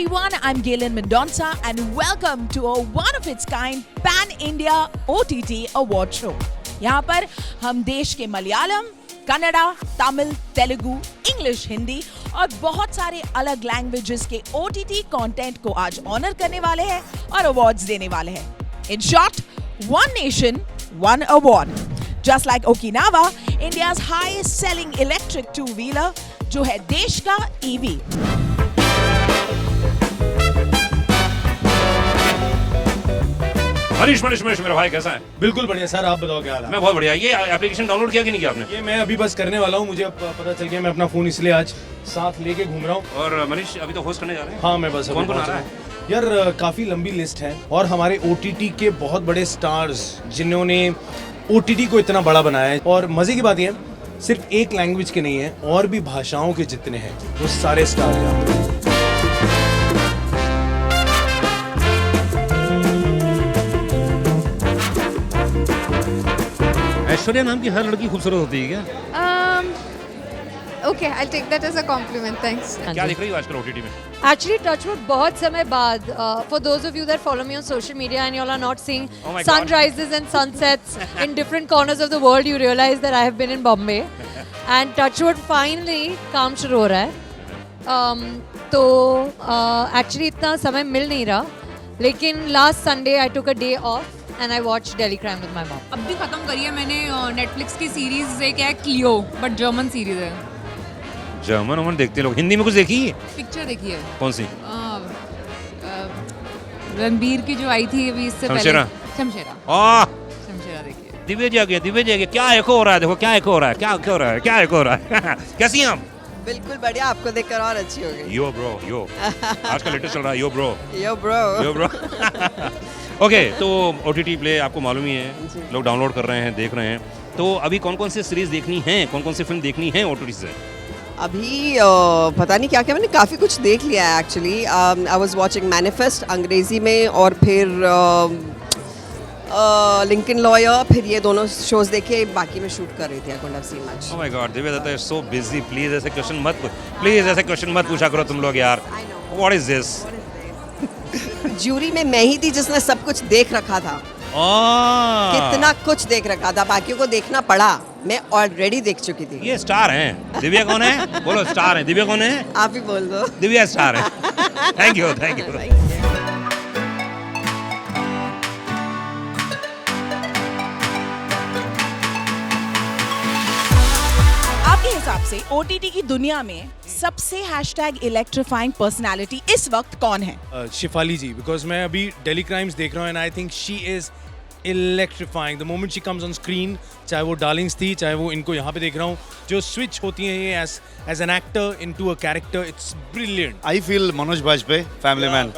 everyone, I'm Galen Mendonca and welcome to a one-of-its-kind Pan-India OTT Award Show. यहाँ पर हम देश के मलयालम, कन्नड़ा, तमिल, तेलुगु, इंग्लिश, हिंदी और बहुत सारे अलग लैंग्वेजेस के OTT कंटेंट को आज ऑनर करने वाले हैं और अवार्ड्स देने वाले हैं. In short, one nation, one award. Just like Okinawa, India's highest-selling electric two-wheeler, जो है देश का EV. मनीष मेरा भाई कैसा है? बिल्कुल बढ़िया सर, आप बताओ क्या हाल है? मैं बहुत बढ़िया. ये एप्लीकेशन डाउनलोड किया कि नहीं किया आपने? ये मैं अभी बस करने वाला हूँ. मुझे अब पता चल गया, मैं अपना फोन इसलिए आज साथ लेके घूम रहा हूँ. और मनीष अभी तो होस्ट करने जा रहे हैं. हाँ, मैं बस कौन कौन आ रहा है? यार काफी लंबी लिस्ट है और हमारे OTT के बहुत बड़े स्टार्स जिन्होंने OTT को इतना बड़ा बनाया है. और मजे की बात ये है, सिर्फ एक लैंग्वेज के नहीं है, और भी भाषाओं के जितने हैं वो सारे स्टार हैं. ऐश्वर्या नाम की हर लड़की खूबसूरत होती है क्या? Okay, I'll take that as a compliment. Thanks. क्या देख रही हो आजकल OTT में? Actually, Touchwood, बहुत समय बाद, for those of you that follow me on social media and you all are not seeing Oh my God. sunrises and sunsets in different corners of the world, you realize that I have been in Bombay. And Touchwood finally काम शुरू हो रहा है. तो actually इतना समय मिल नहीं रहा, लेकिन last Sunday I took a day off and I watched Delhi Crime with my mom. अब भी खत्म करी है मैंने नेटफ्लिक्स की सीरीज एक है क्लियो, बट जर्मन सीरीज है. जर्मन देखते लोग. हिंदी में कुछ देखी है? पिक्चर देखी है. कौन सी? रणबीर की जो आई थी अभी इससे पहले. शमशेरा. शमशेरा देखी है. दिव्य जी आ गया. क्या एको हो रहा है? देखो क्या एको हो रहा है. कैसी हैं आप? बिल्कुल बढ़िया. आपको देखकर और अच्छी हो गई. यो ब्रो यो. आजकल लेटेस्ट चल रहा है यो ब्रो. ओके, तो OTT प्ले आपको मालूम ही है, लोग डाउनलोड कर रहे हैं, देख रहे हैं. तो अभी कौन कौन सी सीरीज देखनी है, कौन कौन सी फिल्म देखनी है OTT से? अभी पता नहीं क्या क्या मैंने काफ़ी कुछ देख लिया है actually. I was watching manifest अंग्रेजी में, और फिर लिंकन लॉयर, फिर ये दोनों शोज देखे. बाकी मैं शूट कर रही थी. I couldn't have seen much. Oh my god, Divya Datta is so busy. Please ऐसे क्वेश्चन मत पूछा करो तुम लोग यार. What is this? ज्यूरी में मैं ही थी जिसने सब कुछ देख रखा था. कितना कुछ देख रखा था, बाकियों को देखना पड़ा. मैं ऑलरेडी देख चुकी थी. ये स्टार हैं. दिव्या कौन है? बोलो स्टार है. दिव्या कौन है? आप ही बोल दो. दिव्या स्टार है. Thank you. आपके हिसाब से OTT की दुनिया में सबसे #इलेक्ट्रीफाइंग पर्सनालिटी इस वक्त कौन है? शिफाली जी, बिकॉज मैं अभी डेली क्राइम्स देख रहा हूँ and I think she is electrifying the moment she comes on screen. चाहे वो डार्लिंग्स थी, चाहे वो इनको यहाँ पे देख रहा हूँ, जो स्विच होती हैं ये as an actor into a character, it's brilliant. I feel Manoj Bajpayee, family man.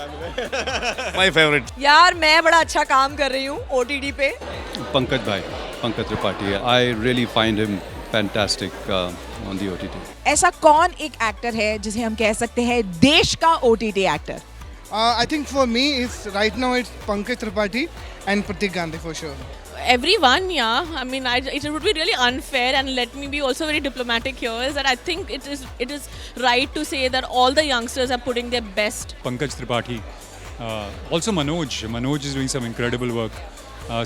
My favorite. यार मैं बड़ा अच्छा काम कर रही हूँ OTT पे. Pankaj Tripathi. I really find him fantastic on the OTT. ऐसा कौन एक एक्टर है जिसे हम कह सकते हैं देश का OTT actor? I think for me, right now it's Pankaj Tripathi and Pratik Gandhi for sure. Everyone, yeah. I mean, it would be really unfair, and let me be also very diplomatic here, is that I think it is right to say that all the youngsters are putting their best. Pankaj Tripathi. Also Manoj. Manoj is doing some incredible work.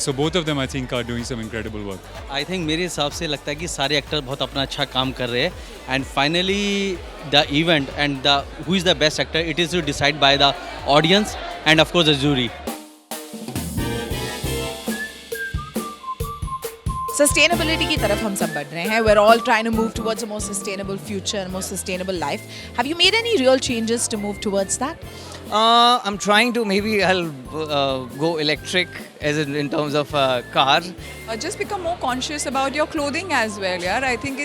So both of them I think are doing some incredible work. I think मेरे हिसाब से लगता है कि सारे actor बहुत अपना अच्छा काम कर रहे हैं. And finally the event and who is the best actor, it is decided by the audience and of course the jury. Sustainability की तरफ हम सब बढ़ रहे हैं. We're all trying to move towards a more sustainable future, a more sustainable life. Have you made any real changes to move towards that? I'm trying to. Maybe I'll go electric as in terms of car. Just become more conscious about your clothing as well. Yeah, I think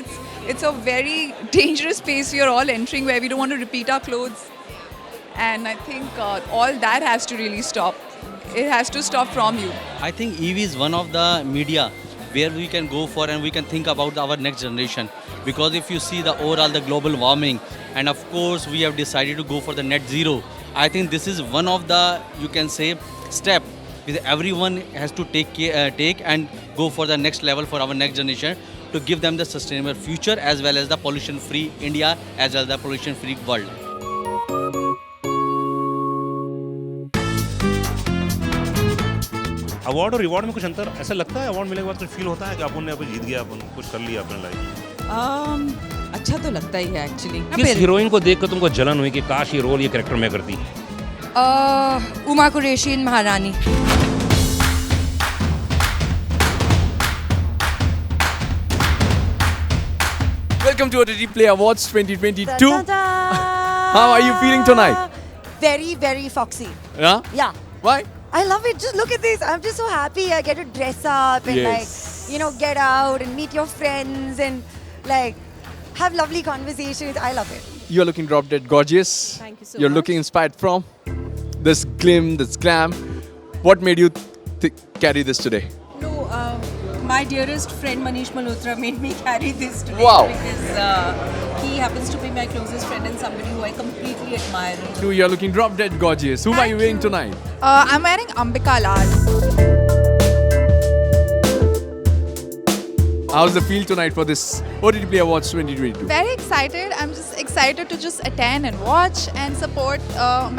it's a very dangerous space we are all entering, where we don't want to repeat our clothes, and I think all that has to really stop. It has to stop from you. I think EV is one of the media where we can go for and we can think about our next generation, because if you see the overall the global warming, and of course we have decided to go for the net zero. I think this is one of the, you can say, step with everyone has to take and go for the next level for our next generation, to give them the sustainable future as well as the pollution free India as well as the pollution free world. Award और reward में कुछ अंतर ऐसा लगता है? Award मिलने के बाद कुछ फील होता है कि अपन ने जीत गया, अपन कुछ कर लिया अपने लाइफ? अच्छा तो लगता ही है एक्चुअली। किस हीरोइन को देखकर तुमको जलन हुई कि काश ये रोल, ये कैरेक्टर मैं करती? उमा कुरैशी इन महारानी। Welcome to OTT Play Awards 2022. How are you feeling tonight? Very, very foxy. Yeah? Yeah. Why? I love it. Just look at this. I'm just so happy. I get to dress up and Yes. get out and meet your friends and have lovely conversations. I love it. You're looking drop dead gorgeous. Thank you so You're much. looking inspired from this glim, this glam. What made you carry this today? No, my dearest friend Manish Malhotra made me carry this today. Wow. Because he happens to be my closest friend and somebody who I completely admire. You're looking drop dead gorgeous. Who are you wearing tonight? I'm wearing Ambika Lal. How's the feel tonight for this OTT Play Awards 2022? Very excited. I'm just excited to just attend and watch and support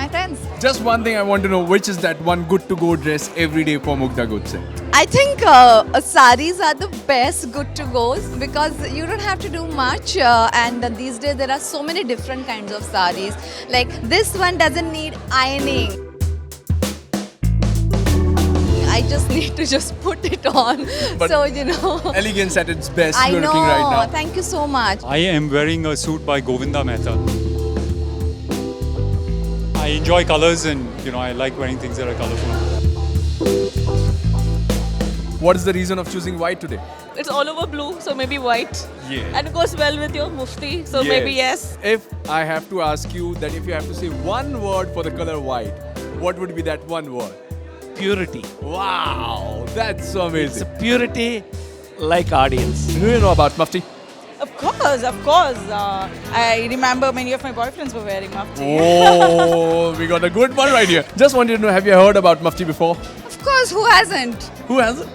my friends. Just one thing I want to know, which is that one good to go dress every day for Mugdha Godse? I think saris are the best good to goes because you don't have to do much and these days there are so many different kinds of saris. Like this one doesn't need ironing. I just need to just put it on. But so elegance at its best. I You're know. looking right now. Thank you so much. I am wearing a suit by Govinda Mehta. I enjoy colors and I like wearing things that are colorful. What is the reason of choosing white today? It's all over blue, so maybe white. Yeah. And it goes well with your mufti, so maybe yes. If I have to ask you that if you have to say one word for the color white, what would be that one word? Purity. Wow, that's so amazing. It's purity like audience. Do you know about Mufti? Of course, of course. I remember many of my boyfriends were wearing mufti. Oh, we got a good one right here. Just wanted to know, have you heard about Mufti before? Of course, who hasn't? Who hasn't?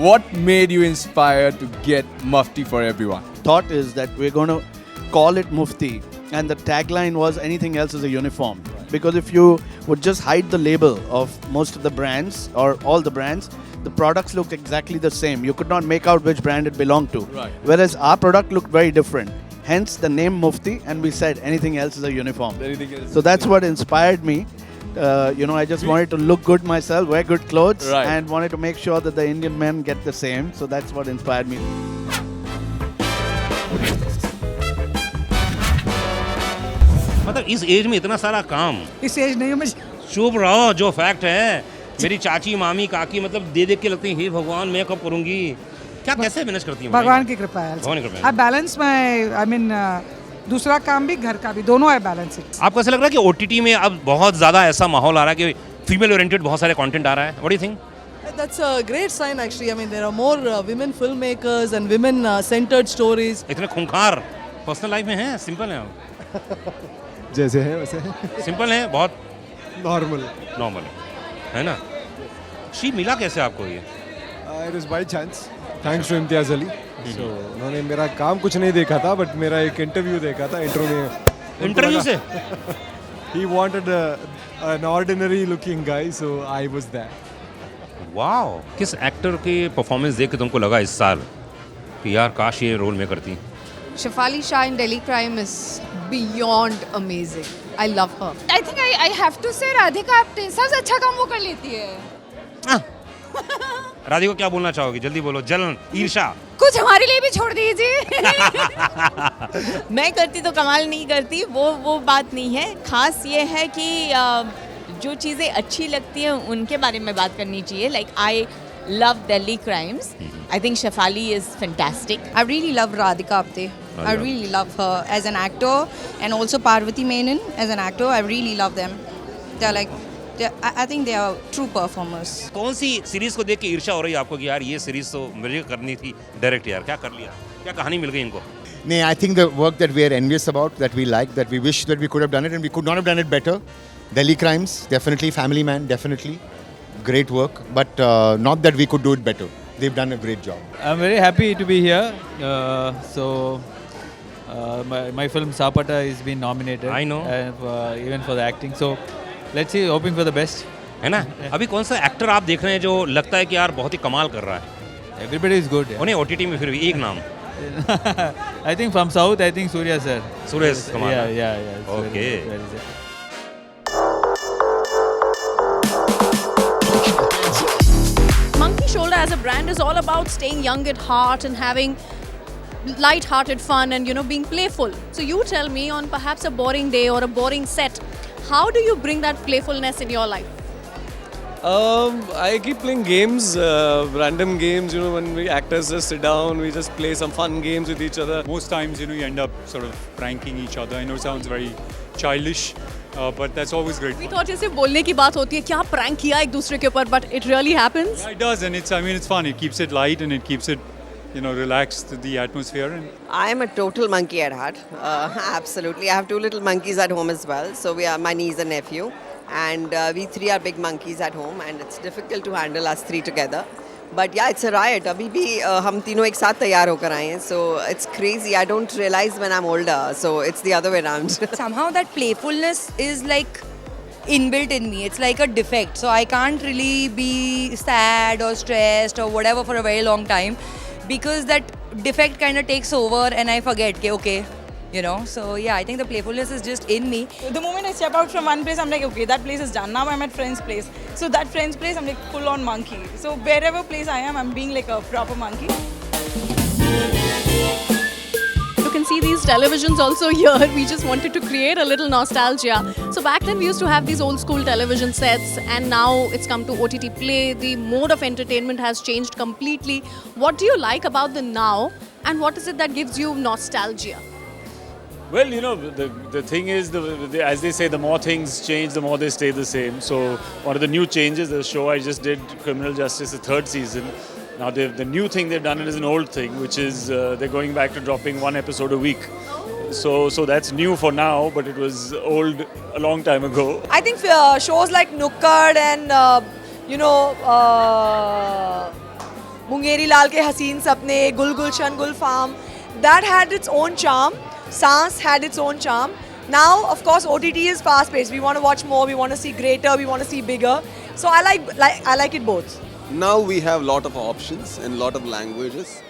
What made you inspired to get Mufti for everyone? Thought is that we're going to call it Mufti, and the tagline was anything else is a uniform. Because if you would just hide the label of most of the brands or all the brands, the products looked exactly the same. You could not make out which brand it belonged to. Right. Whereas our product looked very different. Hence the name Mufti, and we said anything else is a uniform. Anything else. So that's what inspired me. I just wanted to look good myself, wear good clothes, Right. and wanted to make sure that the Indian men get the same. So that's what inspired me. मतलब इस as में इतना सारा काम, इस as नहीं मैं चुप रहो, जो फैक्ट है। मेरी चाची, मामी, काकी मतलब देख के लगती है, हे भगवान मैं कब करूंगी। क्या कैसे मैनेज करती हैं? भगवान की कृपा है। भगवान की कृपा है। I balance my, I mean, दूसरा काम भी घर का भी, दोनों है बैलेंस। आपको ऐसा लग रहा है कि OTT में अब बहुत ज़्यादा ऐसा माहौल आ रहा है कि फीमेल ओरिएंटेड बहुत सारे कंटेंट आ रहा है? What do you think? That's a great sign actually. I mean, there are more women filmmakers and women centered stories. इतने खूंखार पर्सनल लाइफ में हैं, सिंपल हैं आप? जैसे हैं वैसे सिंपल हैं, बहुत नॉर्मल है ना? शी मिला कैसे आपको ये? It is by chance thanks to Imtiaz Ali. So उन्होंने मेरा काम कुछ नहीं देखा था, बट मेरा एक इंटरव्यू देखा था। इंटरव्यू से ही wanted an ordinary looking guy, so I was there. Wow, किस एक्टर के परफॉर्मेंस देख के तुमको लगा इस साल कि यार काश ये रोल में करती? Shefali Shah in Delhi Crime is beyond amazing. I love her. I think I have to say Radhika Apte सबसे अच्छा काम वो कर लेती है। राधिका क्या बोलना चाहोगी? जल्दी बोलो। जलन, ईर्ष्या, कुछ हमारे लिए भी छोड़ दीजिए। मैं करती तो कमाल नहीं करती, वो बात नहीं है। खास ये है कि जो चीज़ें अच्छी लगती हैं उनके बारे में बात करनी चाहिए। Like I love Delhi Crimes. I think Shefali is fantastic. I really love Radhika Apte. I really love her as an actor, and also Parvati Menon as an actor. I really love them. I think they are true performers. कौन सी series को देख के ईर्ष्या हो रही है आपको कि यार ये सीरीज तो मुझे करनी थी डायरेक्ट, यार क्या कर लिया, क्या कहानी मिल गई इनको? No, I think the work that we are envious about, that we like, that we wish that we could have done it, and we could not have done it better. Delhi Crimes, definitely. Family Man, definitely. Great work, but not that we could do it better. They've done a great job. I'm very happy to be here. My film Sapata is being nominated. I know. Even for the acting. So let's see, hoping for the best. है ना? अभी कौन सा actor आप देख रहे हैं जो लगता है कि यार बहुत ही कमाल कर रहा है? Everybody is good. उन्हें OTT में फिर भी एक नाम. I think from South, I think Surya sir. Surya Kumar. Yeah. it's Okay. very Monkey Shoulder as a brand is all about staying young at heart and having light-hearted fun and being playful. So you tell me, on perhaps a boring day or a boring set, how do you bring that playfulness in your life? I keep playing games, random games. When we actors just sit down, we just play some fun games with each other. Most times, you end up sort of pranking each other. I know it sounds very childish, but that's always great. We thought जैसे बोलने की बात होती है क्या prank किया एक दूसरे के ऊपर, but it really happens. Yeah, it does, and it's fun. It keeps it light and it keeps it, relaxed, the atmosphere. And I am a total monkey at heart. Absolutely. I have two little monkeys at home as well. So we are my niece and nephew. And we three are big monkeys at home. And it's difficult to handle us three together. But yeah, it's a riot. Abhi bhi hum तीनों एक साथ तैयार होकर आए हैं. So it's crazy. I don't realize when I'm older. So it's the other way around. Somehow that playfulness is like inbuilt in me. It's like a defect. So I can't really be sad or stressed or whatever for a very long time. Because that defect kind of takes over and I forget, okay, So yeah, I think the playfulness is just in me. The moment I step out from one place, I'm like, okay, that place is done. Now I'm at friend's place. So that friend's place, I'm like full on monkey. So wherever place I am, I'm being like a proper monkey. You can see these televisions also here. We just wanted to create a little nostalgia. So back then we used to have these old school television sets and now it's come to OTT Play. The mode of entertainment has changed completely. What do you like about the now and what is it that gives you nostalgia? Well, the thing is, as they say, the more things change, the more they stay the same. So one of the new changes, the show I just did, Criminal Justice, the third season. Now the new thing they've done is an old thing, which is they're going back to dropping one episode a week. So that's new for now, but it was old a long time ago. I think shows like Nukkad and Mungeri Lal ke Haseen Sapne, Gul Gulshan Gul Farm, that had its own charm. Saans had its own charm. Now, of course, OTT is fast-paced. We want to watch more. We want to see greater. We want to see bigger. So I like it both. Now we have a lot of options in a lot of languages.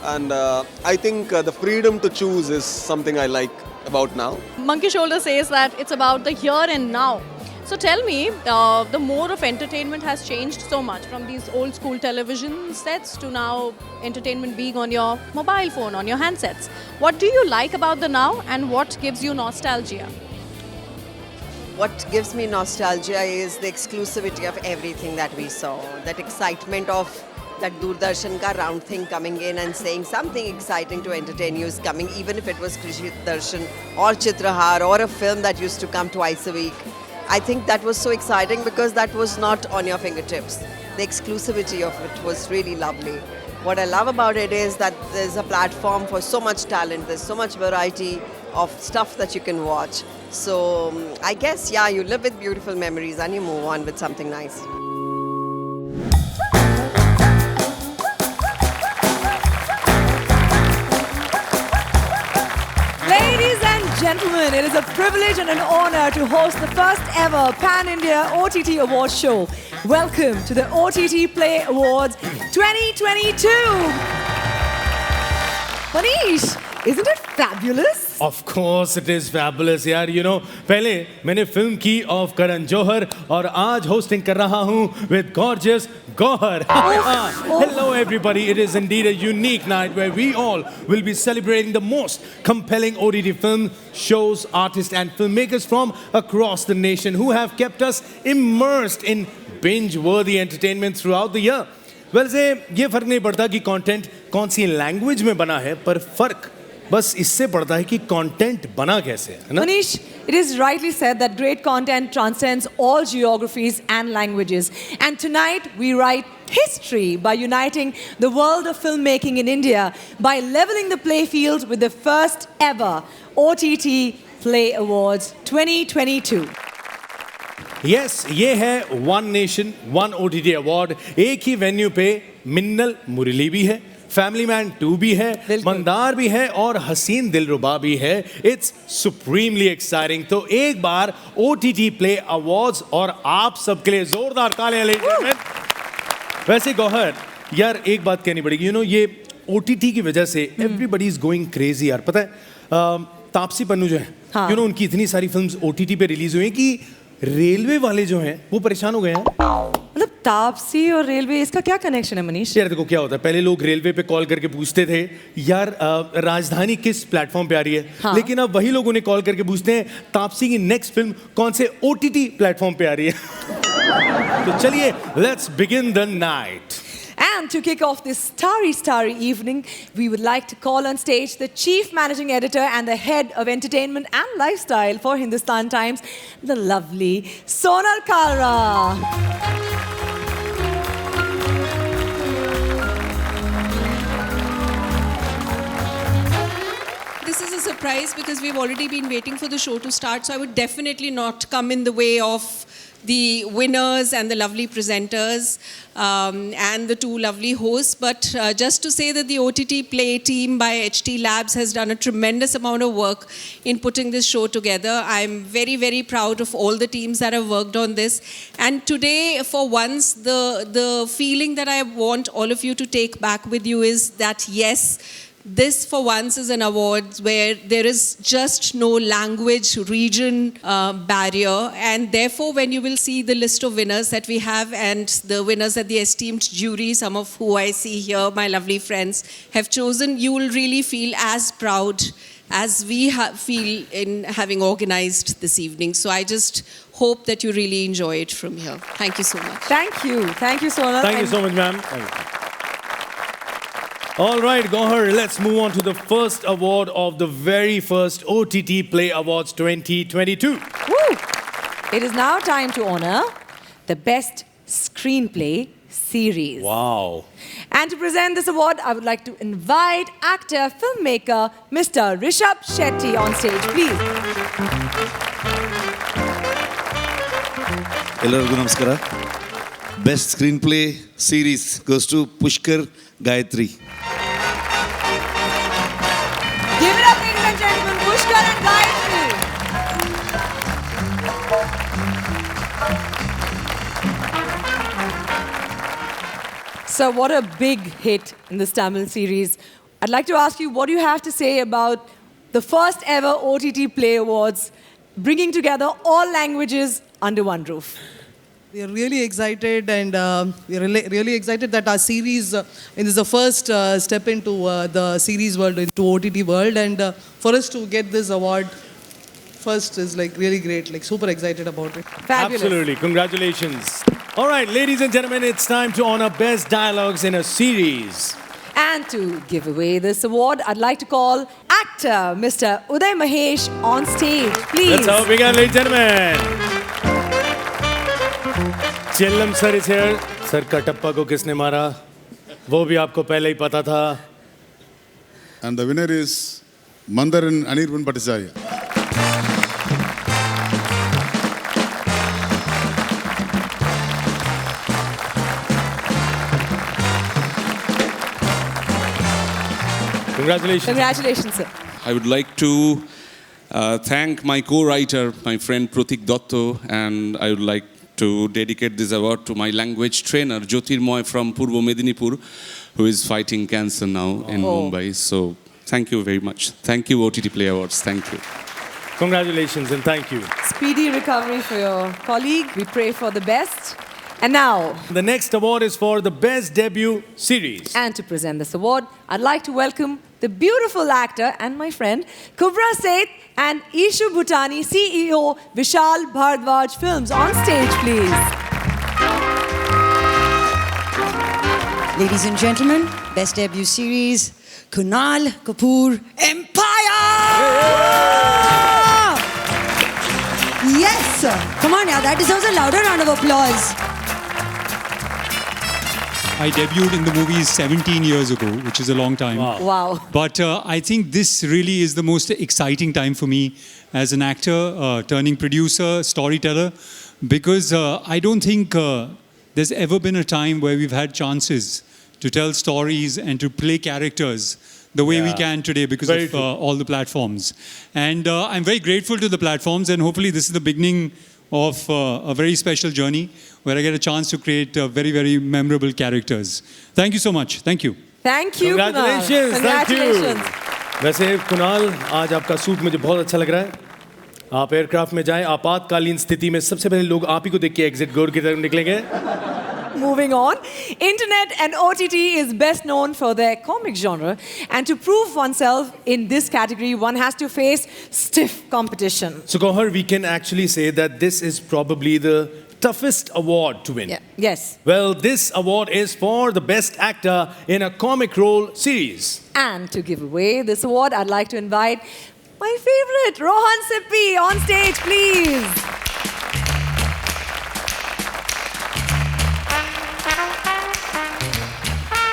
And I think the freedom to choose is something I like about now. Monkey Shoulder says that it's about the here and now. So tell me, the mode of entertainment has changed so much from these old school television sets to now entertainment being on your mobile phone, on your handsets. What do you like about the now and what gives you nostalgia? What gives me nostalgia is the exclusivity of everything that we saw. That excitement of that Doordarshan ka round thing coming in and saying something exciting to entertain you is coming, even if it was Krishi Darshan or Chitrahar or a film that used to come twice a week. I think that was so exciting because that was not on your fingertips. The exclusivity of it was really lovely. What I love about it is that there's a platform for so much talent. There's so much variety of stuff that you can watch. So I guess, yeah, you live with beautiful memories and you move on with something nice. Ladies and gentlemen, it is a privilege and an honor to host the first ever Pan-India OTT Awards show. Welcome to the OTT Play Awards 2022. Manish, isn't it fabulous? Of course it is fabulous यार. पहले मैंने film की of Karan Johar और आज hosting कर रहा हूँ with gorgeous Gohar. Hello everybody. It is indeed a unique night where we all will be celebrating the most compelling OTT film shows, artists and filmmakers from across the nation who have kept us immersed in binge-worthy entertainment throughout the year. Well, ये फर्क नहीं पड़ता कि content कौन सी language में बना है, पर फर्क बस इससे पड़ता है कि कंटेंट बना कैसे है ना? Manish, it is rightly said that great content transcends all geographies and languages. And tonight we write history by uniting the world of filmmaking in India by leveling the play field with the first ever OTT Play Awards 2022. Yes, ये है One Nation, One OTT Award. एक ही venue पे मिन्नल मुरली भी है, family man 2 भी है, मंदार भी है और हसीन दिलरुबा भी है. It's supremely exciting. तो एक बार OTT प्ले अवार्ड्स और आप सबके लिए जोरदार तालियां लीजिए. वैसे गौहर यार एक बात कहनी पड़ेगी, ये OTT की वजह से एवरीबडी इज गोइंग क्रेजी यार. पता है तापसी पन्नू जो है, उनकी इतनी सारी फिल्म्स OTT पे रिलीज हुई हैं कि रेलवे वाले जो हैं वो परेशान हो गए हैं. मतलब तापसी और रेलवे, इसका क्या कनेक्शन है मनीष? यार देखो क्या होता है, पहले लोग रेलवे पे कॉल करके पूछते थे यार राजधानी किस प्लेटफॉर्म पे आ रही है, लेकिन अब वही लोग उन्हें कॉल करके पूछते हैं तापसी की नेक्स्ट फिल्म कौन से OTT प्लेटफॉर्म पे आ रही है. तो चलिए let's begin the night. And to kick off this starry evening, we would like to call on stage the Chief Managing Editor and the Head of Entertainment and Lifestyle for Hindustan Times, the lovely Sonal Kalra. This is a surprise because we've already been waiting for the show to start, so I would definitely not come in the way of the winners and the lovely presenters and the 2 lovely hosts. But just to say that the OTT Play team by HT Labs has done a tremendous amount of work in putting this show together. I'm very, very proud of all the teams that have worked on this. And today, for once, the feeling that I want all of you to take back with you is that, yes, this for once is an award where there is just no language region barrier, and therefore when you will see the list of winners that we have and the winners that the esteemed jury, some of who I see here, my lovely friends, have chosen, you will really feel as proud as we feel in having organized this evening. So I just hope that you really enjoy it from here. Thank you so much. Thank you Sonal. Thank you so much, ma'am. All right, Gauhar, let's move on to the first award of the very first OTT Play Awards 2022. Woo! It is now time to honor the Best Screenplay Series. Wow. And to present this award, I would like to invite actor, filmmaker, Mr. Rishabh Shetty on stage, please. Hello, namaskara. Best Screenplay Series goes to Pushkar Gayatri. Give it up, ladies and gentlemen, Pushkar and Gayatri. So what a big hit in this Tamil series. I'd like to ask you, what do you have to say about the first ever OTT Play Awards, bringing together all languages under one roof? We are really excited, and we are really excited that our series is the first step into the series world, into OTT world, and for us to get this award first is like really great, like super excited about it. Fabulous. Absolutely, congratulations. All right, ladies and gentlemen, it's time to honor Best Dialogues in a Series. And to give away this award, I'd like to call actor Mr. Uday Mahesh on stage, please. Let's have a big hand, ladies and gentlemen. Chillam sir is here. Sir Kattappa को किसने मारा वो भी आपको पहले ही पता था. And the winner is Mandaran Anirban Bhattacharya. Congratulations. Congratulations, sir. I would like to thank my co-writer, my friend Pratik Dotto, and I would like to dedicate this award to my language trainer, Jyotirmoy from Purbo Medinipur, who is fighting cancer now in Mumbai. So thank you very much. Thank you, OTT Play Awards. Thank you. Congratulations and thank you. Speedy recovery for your colleague. We pray for the best. And now, the next award is for the Best Debut Series. And to present this award, I'd like to welcome the beautiful actor and my friend, Kubra Seth and Ishu Bhutani, CEO, Vishal Bhardwaj Films, on stage, please. Ladies and gentlemen, Best Debut Series, Kunal Kapoor Empire! Yes! Come on now, that deserves a louder round of applause. I debuted in the movies 17 years ago, which is a long time. Wow. But I think this really is the most exciting time for me as an actor, turning producer, storyteller, because I don't think there's ever been a time where we've had chances to tell stories and to play characters the way we can today because of all the platforms. And I'm very grateful to the platforms, and hopefully this is the beginning of a very special journey where I get a chance to create very, very memorable characters. Thank you so much. Thank you. Thank you, Congratulations. Kunal. Congratulations. वैसे कुणाल, आज आपका suit मुझे बहुत अच्छा लग रहा है. आप एयरक्राफ्ट में जाएं, आपातकालीन स्थिति में सबसे पहले लोग आप ही को देख के एग्जिट डोर की तरफ निकलेंगे. Moving on, internet and OTT is best known for their comic genre, and to prove oneself in this category, one has to face stiff competition. So Gauhar, we can actually say that this is probably the toughest award to win. Yeah. Yes. Well, this award is for the best actor in a comic role series. And to give away this award, I'd like to invite my favorite, Rohan Sippy, on stage, please.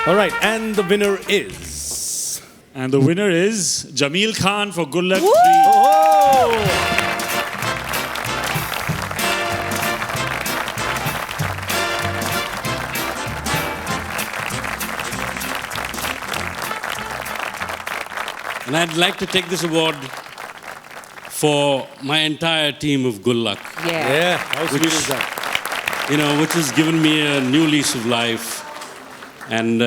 All right, and the winner is? And the winner is Jameel Khan for Good Luck 3. And I'd like to take this award for my entire team of Good Luck. Yeah, how sweet is that? You know, which has given me a new lease of life. And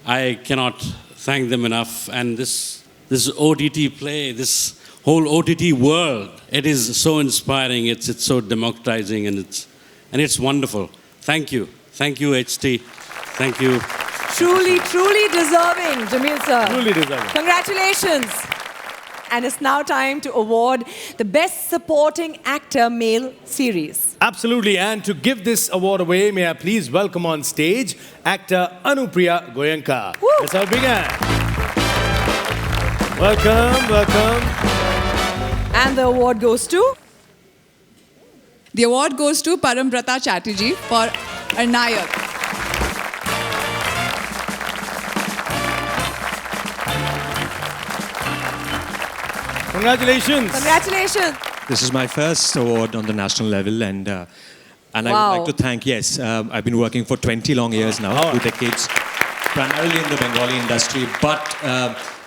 I cannot thank them enough. And this OTT play, this whole OTT world, it is so inspiring. It's so democratizing, and it's wonderful. Thank you, HT. Thank you. Truly, truly deserving, Jameel sir. Truly deserving. Congratulations. And it's now time to award the Best Supporting Actor Male Series. Absolutely, and to give this award away, may I please welcome on stage actor Anupriya Goenka. Let's all begin. Welcome, welcome. And the award goes to? The award goes to Parambrata Chatterjee for Arnayak. Congratulations. Congratulations. This is my first award on the national level, and I would like to thank, I've been working for 20 long years now, 2 decades, primarily in the Bengali industry, but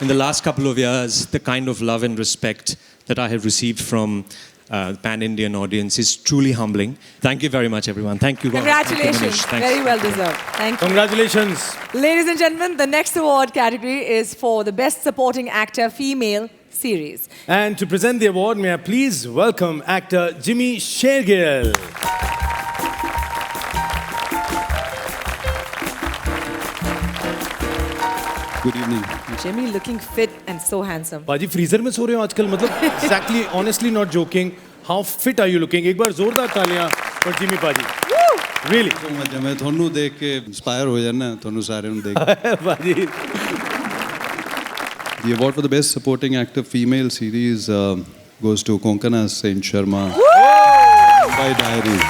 in the last couple of years, the kind of love and respect that I have received from pan-Indian audience is truly humbling. Thank you very much, everyone. Thank you. Congratulations. Very well deserved. Thank you. Congratulations. Ladies and gentlemen, the next award category is for the Best Supporting Actor Female Series. And to present the award, may I please welcome actor Jimmy Shergill. Good evening. Jimmy looking fit and so handsome. Paji, freezer में सो रहे हो आजकल, मतलब exactly, honestly not joking. How fit are you looking? एक बार जोरदार तालियां for Jimmy Paji. Really? मैं थोनू देख के inspire हो जाना, थोनू सारे उन देख. Paji. The award for the best supporting actor female series goes to Konkana Sen Sharma. By Diaries.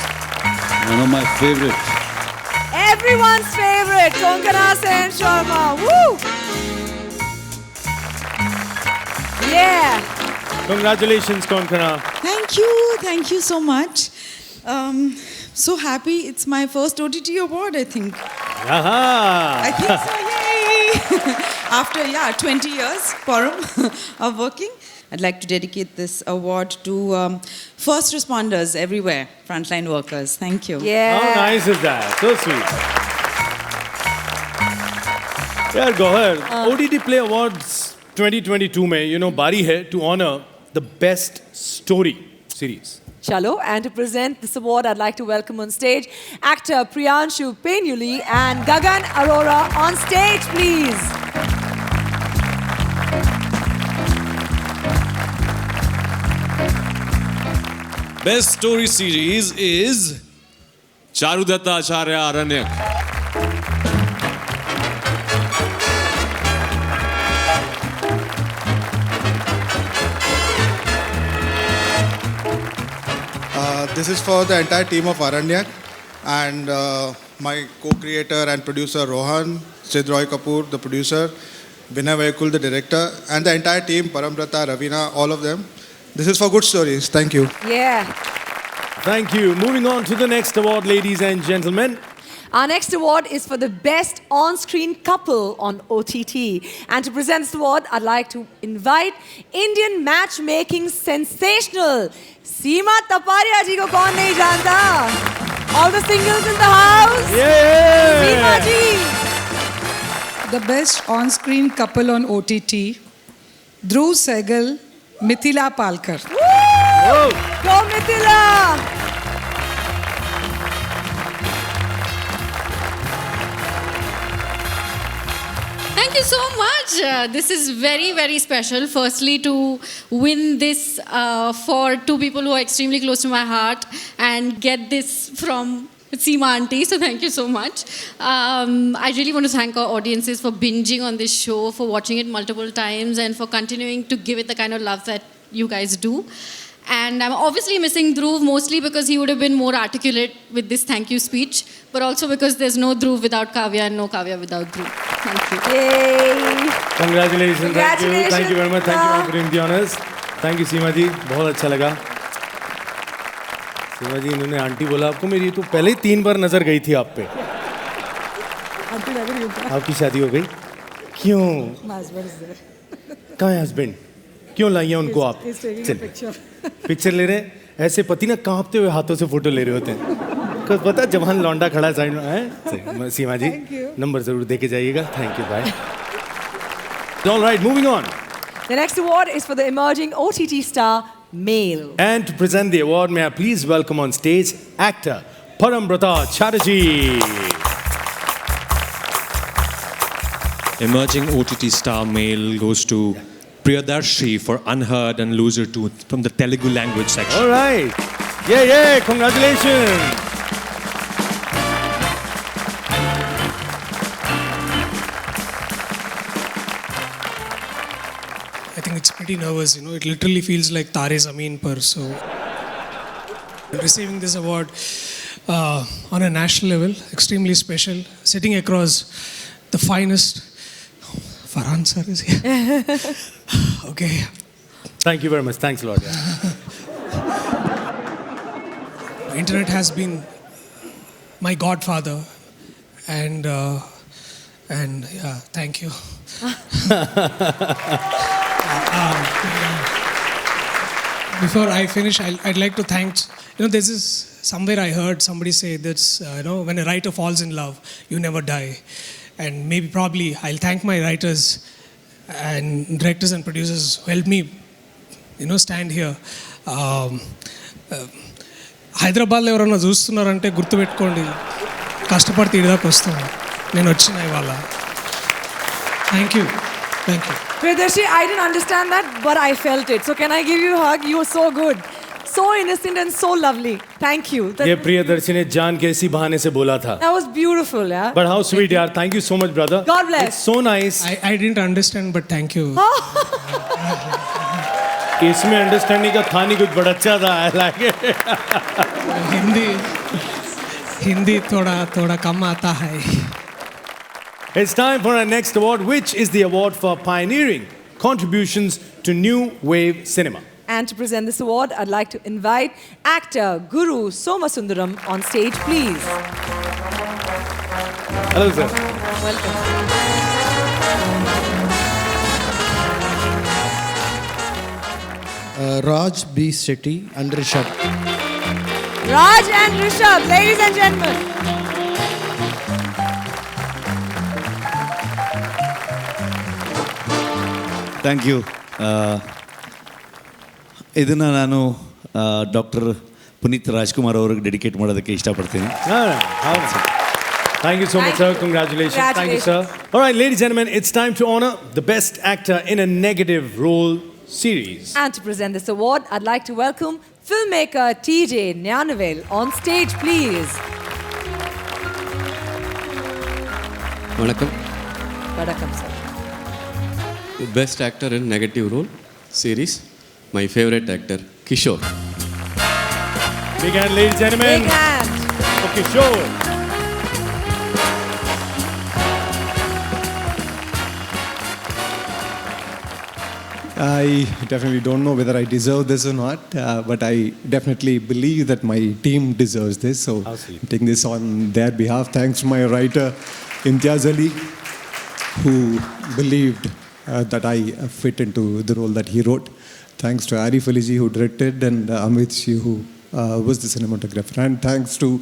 One of my favorites. Everyone's favorite, Konkana Sen Sharma. Woo! Yeah. Congratulations, Konkana. Thank you so much. So happy. It's my first OTT award, I think. Aha! I think so, yay! After 20 years, Param, of working, I'd like to dedicate this award to first responders everywhere, frontline workers. Thank you. Yeah. How nice is that? So sweet. Yeah, Gauhar, OTT Play Awards 2022 में, बारी है to honor the best story series. Chalo, and to present this award, I'd like to welcome on stage actor Priyanshu Penyuli and Gagan Arora on stage, please. Best story series is Charudatta Acharya Aranyak. This is for the entire team of Aranyak and my co-creator and producer Rohan, Sid Roy Kapoor, the producer, Vinay Vaikul, the director, and the entire team, Parambrata, Ravina, all of them. This is for good stories. Thank you. Yeah. Thank you. Moving on to the next award, ladies and gentlemen. Our next award is for the best on-screen couple on OTT. And to present this award, I'd like to invite Indian matchmaking sensational Seema Taparia ji ko kaun nahi janta? All the singles in the house. Yeah. Seema ji. The best on-screen couple on OTT, Dhruv Sehgal, Mithila Palkar. Woo! Go Mithila! Thank you so much. This is very, very special. Firstly, to win this for two people who are extremely close to my heart and get this from Seema Auntie. So thank you so much. I really want to thank our audiences for binging on this show, for watching it multiple times, and for continuing to give it the kind of love that you guys do. And I'm obviously missing Dhruv, mostly because he would have been more articulate with this thank you speech, but also because there's no Dhruv without Kavya and no Kavya without Dhruv. Thank you. Yay! Congratulations. Thank you very much. Thank you for doing the honors. Thank you, Seema ji. बहुत अच्छा लगा. सीमा जी, इन्होंने aunty बोला आपको, मेरी तो पहले ही 3 बार नजर गई थी आप पे. आपकी शादी हो गई? क्यों? कहाँ है हस्बैंड? क्यों लाई है उनको आप? पिक्चर ले रहे हैं. ऐसे पति ना कांपते हुए हाथों से फोटो ले रहे होते हैं. कुछ पता जवान लौंडा खड़ा साइड में है. सीमा जी, नंबर जरूर दे के जाइएगा. Thank you. Bye. All right, moving on. The next award is for the emerging OTT star male. And to present the award, may I please welcome on stage actor Parambrata Chatterjee. Emerging OTT star male goes to Priyadarshi for Unheard and Loser 2 from the Telugu language section. All right. Yeah, congratulations. I think it's pretty nervous, you know. It literally feels like Tare Zameen Par. So, receiving this award on a national level, extremely special. Sitting across the finest. Farhan sir is here. Okay. Thank you very much. Thanks a lot. Internet has been my godfather, and yeah, thank you. Before I finish, I'd like to thank, there's this, somewhere I heard somebody say that's, when a writer falls in love, you never die. And maybe probably I'll thank my writers and directors and producers who helped me, stand here. హైదరాబాద్లో ఎవరన్నా చూస్తున్నారంటే గుర్తుపెట్టుకోండి, కష్టపడి తీయడానికి వస్తాను. నేను వచ్చిన ఇవాళ. Thank you. Priyadarshi, I didn't understand that, but I felt it. So can I give you a hug? You were so good. So innocent and so lovely. Thank you. ये प्रियदर्शी ने जान के इसी बहाने से बोला था. That was beautiful, yeah. But how sweet, yaar. Thank you so much, brother. God bless. It's so nice. I didn't understand, but thank you. इसमें अंडरस्टैंडिंग का था नहीं, कुछ बड़ा अच्छा था. I like it. हिंदी थोड़ा कम आता है. It's time for our next award, which is the award for pioneering contributions to new wave cinema. And to present this award, I'd like to invite actor Guru Somasundaram on stage, please. Hello, sir. Welcome. Raj B. Sethi and Rishabh. Raj and Rishabh, ladies and gentlemen. Thank you. ಇದನ್ನು ನಾನು doctor Puneeth Rajkumar ಅವ್ರಿಗೆ dedicate ಮಾಡೋದಕ್ಕೆ ಇಷ್ಟಪಡ್ತೀನಿ. Thank you so much, sir. Congratulations. Thank you, sir. All right, ladies and gentlemen, it's time to honor the best actor in a negative role series. And to present this award, I'd like to welcome filmmaker TJ Gnanavel on stage, please. Vanakkam. Vanakkam, sir. The best actor in negative role series, my favorite actor, Kishore. Big hand, ladies and gentlemen. Big hand. For Kishore. I definitely don't know whether I deserve this or not, but I definitely believe that my team deserves this. So I'm taking this on their behalf. Thanks to my writer, Imtiaz Ali, who believed that I fit into the role that he wrote. Thanks to Arif Aliji, who directed, and Amit Shi, who was the cinematographer. And thanks to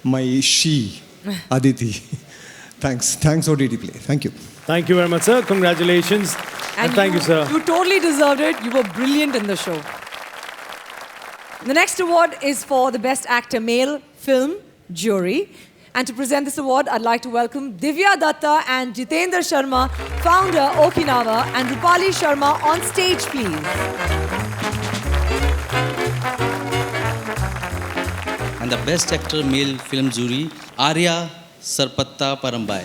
my she, Aditi. Thanks OTT Play. Thank you. Thank you very much, sir. Congratulations. And thank you, sir. You totally deserved it. You were brilliant in the show. The next award is for the Best Actor Male Film Jury. And to present this award, I'd like to welcome Divya Datta and Jitendra Sharma, founder Okinawa, and Rupali Sharma on stage, please. And the Best Actor Male Film Jury, Arya Sarpatta Parambai.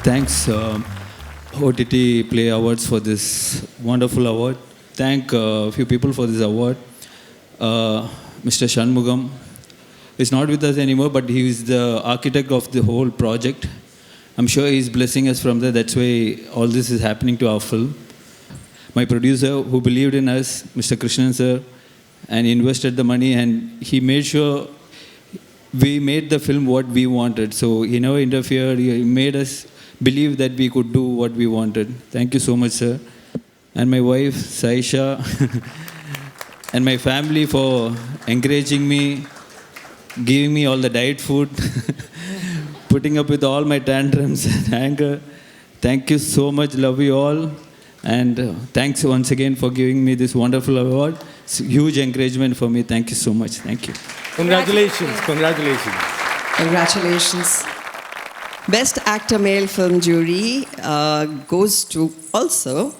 Thanks OTT Play Awards for this wonderful award. Thank a few people for this award. Mr. Shanmugam is not with us anymore, but he is the architect of the whole project. I'm sure he's blessing us from there. That's why all this is happening to our film. My producer, who believed in us, Mr. Krishnan sir, and invested the money, and he made sure we made the film what we wanted. So he never interfered. He made us believe that we could do what we wanted. Thank you so much, sir. And my wife, Saisha, and my family for encouraging me, giving me all the diet food, putting up with all my tantrums and anger. Thank you so much. Love you all. And thanks once again for giving me this wonderful award. It's huge encouragement for me. Thank you so much. Thank you. Congratulations. Congratulations. Congratulations. Best Actor Male Film Jury goes to also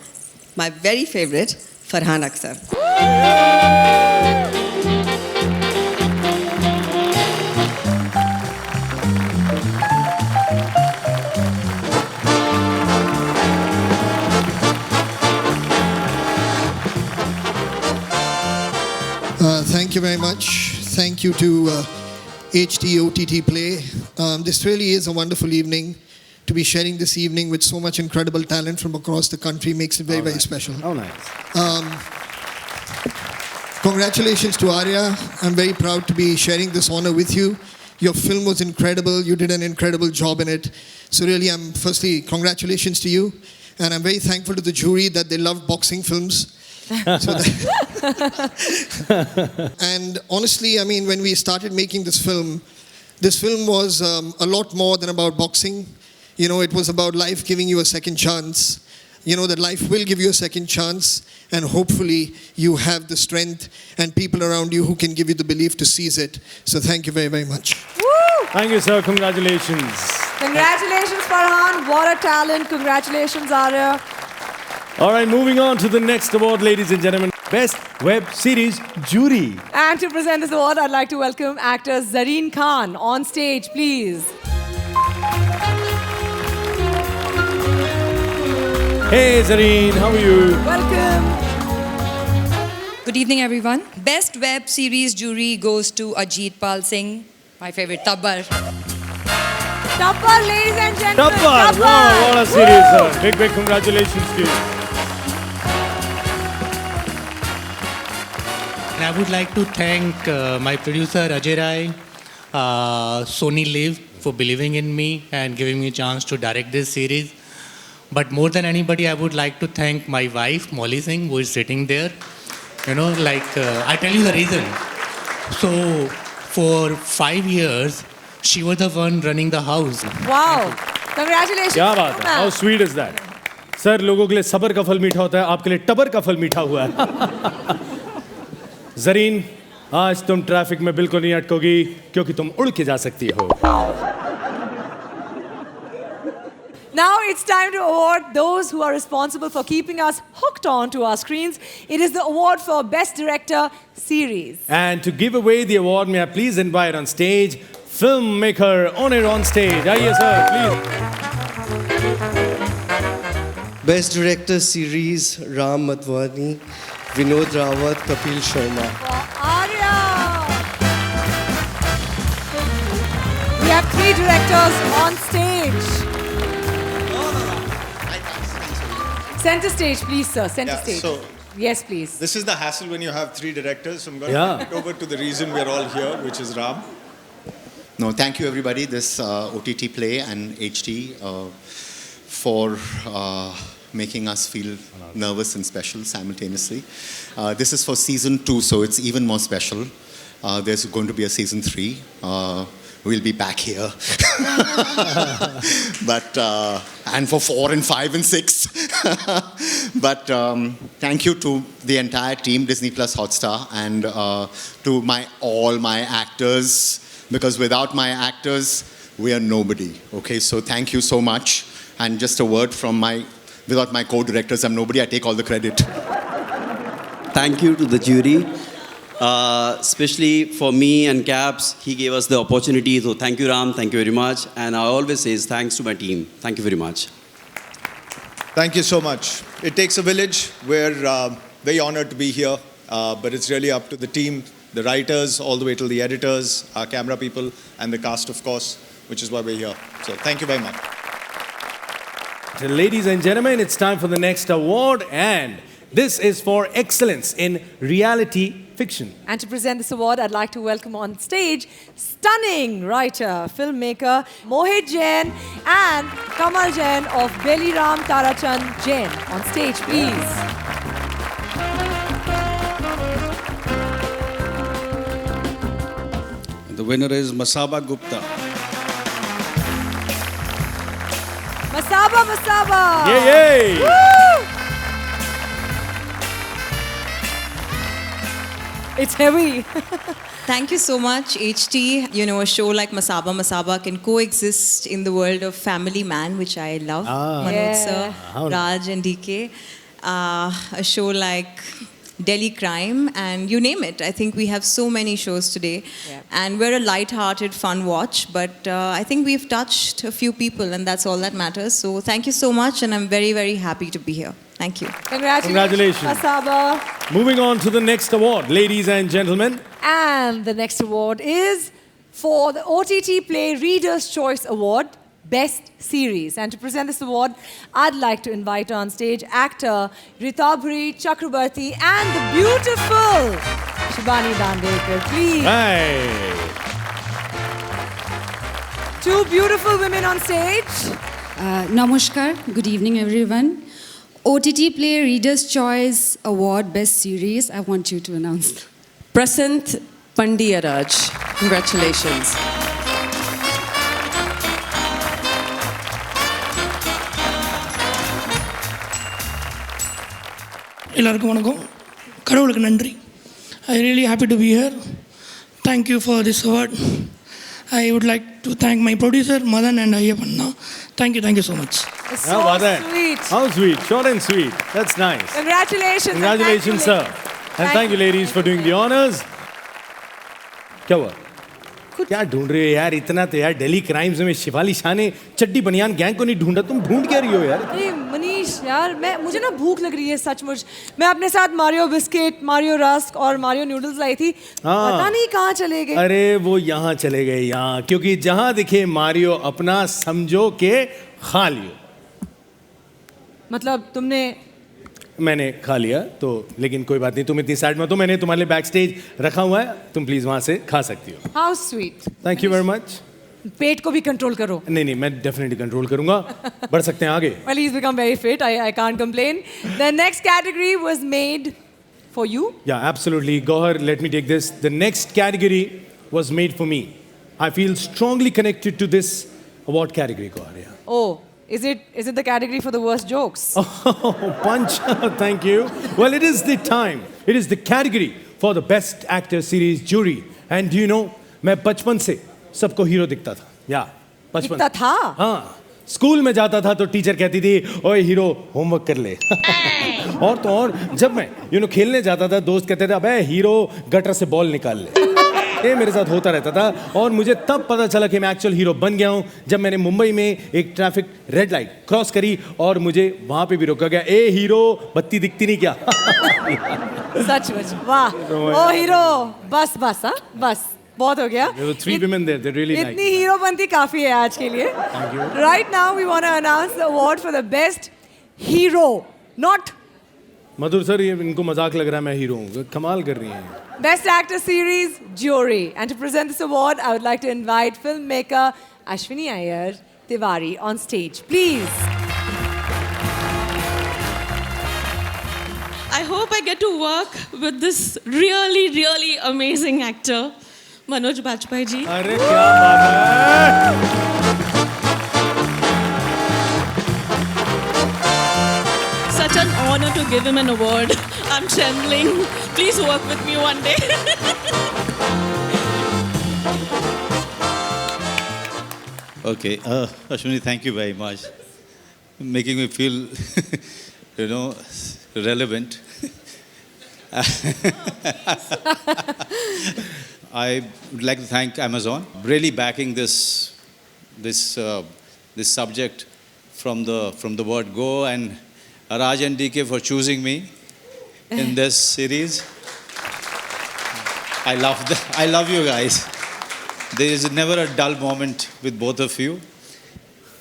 my very favorite, Farhan Akhtar. Thank you very much. Thank you to HD OTT Play. This really is a wonderful evening. To be sharing this evening with so much incredible talent from across the country makes it very, very special. Oh, nice. Congratulations to Arya. I'm very proud to be sharing this honor with you. Your film was incredible. You did an incredible job in it. So really, firstly, congratulations to you. And I'm very thankful to the jury that they love boxing films. And honestly, I mean, when we started making this film was a lot more than about boxing. You know, it was about life giving you a second chance. You know that life will give you a second chance, and hopefully you have the strength and people around you who can give you the belief to seize it. So thank you very, very much. Woo! Thank you, sir. Congratulations. Congratulations, Farhan. What a talent. Congratulations, Arya. All right, moving on to the next award, ladies and gentlemen. Best Web Series Jury. And to present this award, I'd like to welcome actor Zareen Khan on stage, please. Hey, Zareen, how are you? Welcome. Good evening, everyone. Best Web Series Jury goes to Ajit Pal Singh, my favorite Tabbar. Tabbar, ladies and gentlemen. Tabbar! Wow, what a series, sir. Big, big congratulations to you. And I would like to thank my producer Ajay Rai, Sony Live for believing in me and giving me a chance to direct this series. But more than anybody, I would like to thank my wife, Molly Singh, who is sitting there. You know, I tell you the reason. So, for 5 years, she was the one running the house. Wow. Congratulations. क्या बात है? How sweet is that? Sir, लोगों के लिए सबर का फल मीठा होता है, आपके लिए टबर का फल मीठा हुआ है. ज़रीन, आज तुम ट्रैफिक में बिल्कुल नहीं अटकोगी, क्योंकि तुम उड़ के जा सकती हो. Now it's time to award those who are responsible for keeping us hooked on to our screens. It is the award for Best Director Series. And to give away the award, may I please invite on stage filmmaker Onir on stage. Aaiye sir, please. Best Director Series, Ram Madhwani, Vinod Rawat, Kapil Sharma. directors on stage. Center stage, please, sir. Center stage. So yes, please. this is the hassle when you have three directors. So I'm going Yeah. to get over to the reason we're all here, which is Ram. No, thank you everybody, this OTT Play and HT for making us feel nervous and special simultaneously. This is for season 2, so it's even more special. There's going to be a season 3. We'll be back here. But, and for 4 and 5 and 6. But thank you to the entire team, Disney Plus Hotstar, and to all my actors, because without my actors, we are nobody. Okay, so thank you so much. And just a word from without my co-directors, I'm nobody, I take all the credit. Thank you to the jury. Especially for me and Caps, he gave us the opportunity. So thank you, Ram. Thank you very much. And I always say thanks to my team. Thank you very much. Thank you so much. It takes a village. We're very honored to be here, but it's really up to the team, the writers, all the way to the editors, our camera people, and the cast, of course, which is why we're here. So thank you very much. Ladies and gentlemen, it's time for the next award, and this is for excellence in reality fiction. And to present this award, I'd like to welcome on stage stunning writer, filmmaker Mohit Jain and Kamal Jain of Beli Ram Tarachand Jain. On stage, please. The winner is Masaba Gupta. Masaba, Masaba! Yay, yay! Woo! It's heavy. Thank you so much, HT. You know, a show like Masaba Masaba can coexist in the world of Family Man, which I love. Manoj sir, Raj and DK. A show like Delhi Crime, and you name it. I think we have so many shows today. Yeah. And we're a light-hearted, fun watch, but I think we've touched a few people, and that's all that matters. So thank you so much, and I'm very, very happy to be here. Thank you. Congratulations. Masaba. Moving on to the next award, ladies and gentlemen. And the next award is for the OTT Play Reader's Choice Award, Best Series. And to present this award, I'd like to invite on stage actor Ritabhri Chakrabarti and the beautiful Shibani Dandekar. Please. Hey. Two beautiful women on stage. Namaskar. Good evening, everyone. OTT Play Reader's Choice Award Best Series. I want you to announce. Prasant Pandiyaraj. Congratulations. எல்லாருக்கும் வணக்கம் கடவுளுக்கு நன்றி I really happy to be here thank you for this award I would like to thank my producer Madan and ஐயப்பண்ணா thank you so much So sweet. How sweet, short and sweet. That's nice. Congratulations. Congratulations, sir. And thank you, ladies, for doing the honors. क्या हुआ? क्या ढूंढ रहे हो यार? इतना तो यार दिल्ली क्राइम्स में शिवाली शाह ने चड्डी बनियान गैंग को नहीं ढूंढा, तुम ढूंढ क्या रही हो यार? अरे मनीष यार, मुझे ना भूख लग रही है सचमुच. मैं अपने साथ मारियो बिस्किट, मारियो रस्क और मारियो नूडल्स लाई थी. पता नहीं कहाँ चले गए. अरे वो यहाँ चले गए, यहाँ, क्योंकि जहाँ दिखे मारियो अपना समझो के खा लियो. मतलब तुमने मैंने खा लिया तो, लेकिन कोई बात नहीं, तुम इतनी साइड में तो मैंने तुम्हारे लिए बैक स्टेज रखा हुआ है, तुम प्लीज वहां से खा सकती हो. How sweet. Thank you very much. पेट को भी कंट्रोल करो. नहीं, मैं डेफिनेटली कंट्रोल करूंगा. बढ़ सकते हैं आगे. Well, he's become very fit. I can't complain. The next category was made for you. Yeah, absolutely. Gohar, let me take this. The next category was made for me. I feel strongly connected to this award category, Gohar. Yeah. Oh. Is it the category for the worst jokes? Oh, punch. Thank you. Well, it is the time. It is the category for the Best Actor Series jury. And do you know, मैं बचपन से सबको hero दिखता था. या बचपन. दिखता था? हाँ. स्कूल में जाता था तो टीचर कहती थी, ओए हीरो होमवर्क कर ले. और तो और जब मैं खेलने जाता था, दोस्त कहते थे, अबे हीरो गटर से बॉल निकाल ले. ये मेरे साथ होता रहता था. और मुझे तब पता चला कि मैं एक्चुअल हीरो बन गया हूँ जब मैंने मुंबई में एक ट्रैफिक रेड लाइट क्रॉस करी और मुझे वहां पे भी रोका गया. ए हीरो, बत्ती दिखती नहीं क्या? सचमुच वाह. ओ हीरो, बस हाँ बस. बहुत हो गया. There were 3 women there. They really liked इतनी हीरोपंती काफी है आज के लिए. Thank you. Right now we want to announce the award for the best hero, not Madhur sir, ये इनको मजाक लग रहा है मैं हीरो हूँ. कमाल कर रही हैं. Best Actor Series, Jury. And to present this award, I would like to invite filmmaker Ashwini Iyer Tiwari on stage. Please. I hope I get to work with this really, really amazing actor, Manoj Bajpayee ji. अरे क्या बात है. Such an honor to give him an award. I'm trembling. Please work with me one day. Okay, Ashwini, thank you very much. Making me feel, relevant. I would like to thank Amazon, really backing this subject from the word go, and Raj and DK for choosing me in this series. I love you guys. There is never a dull moment with both of you.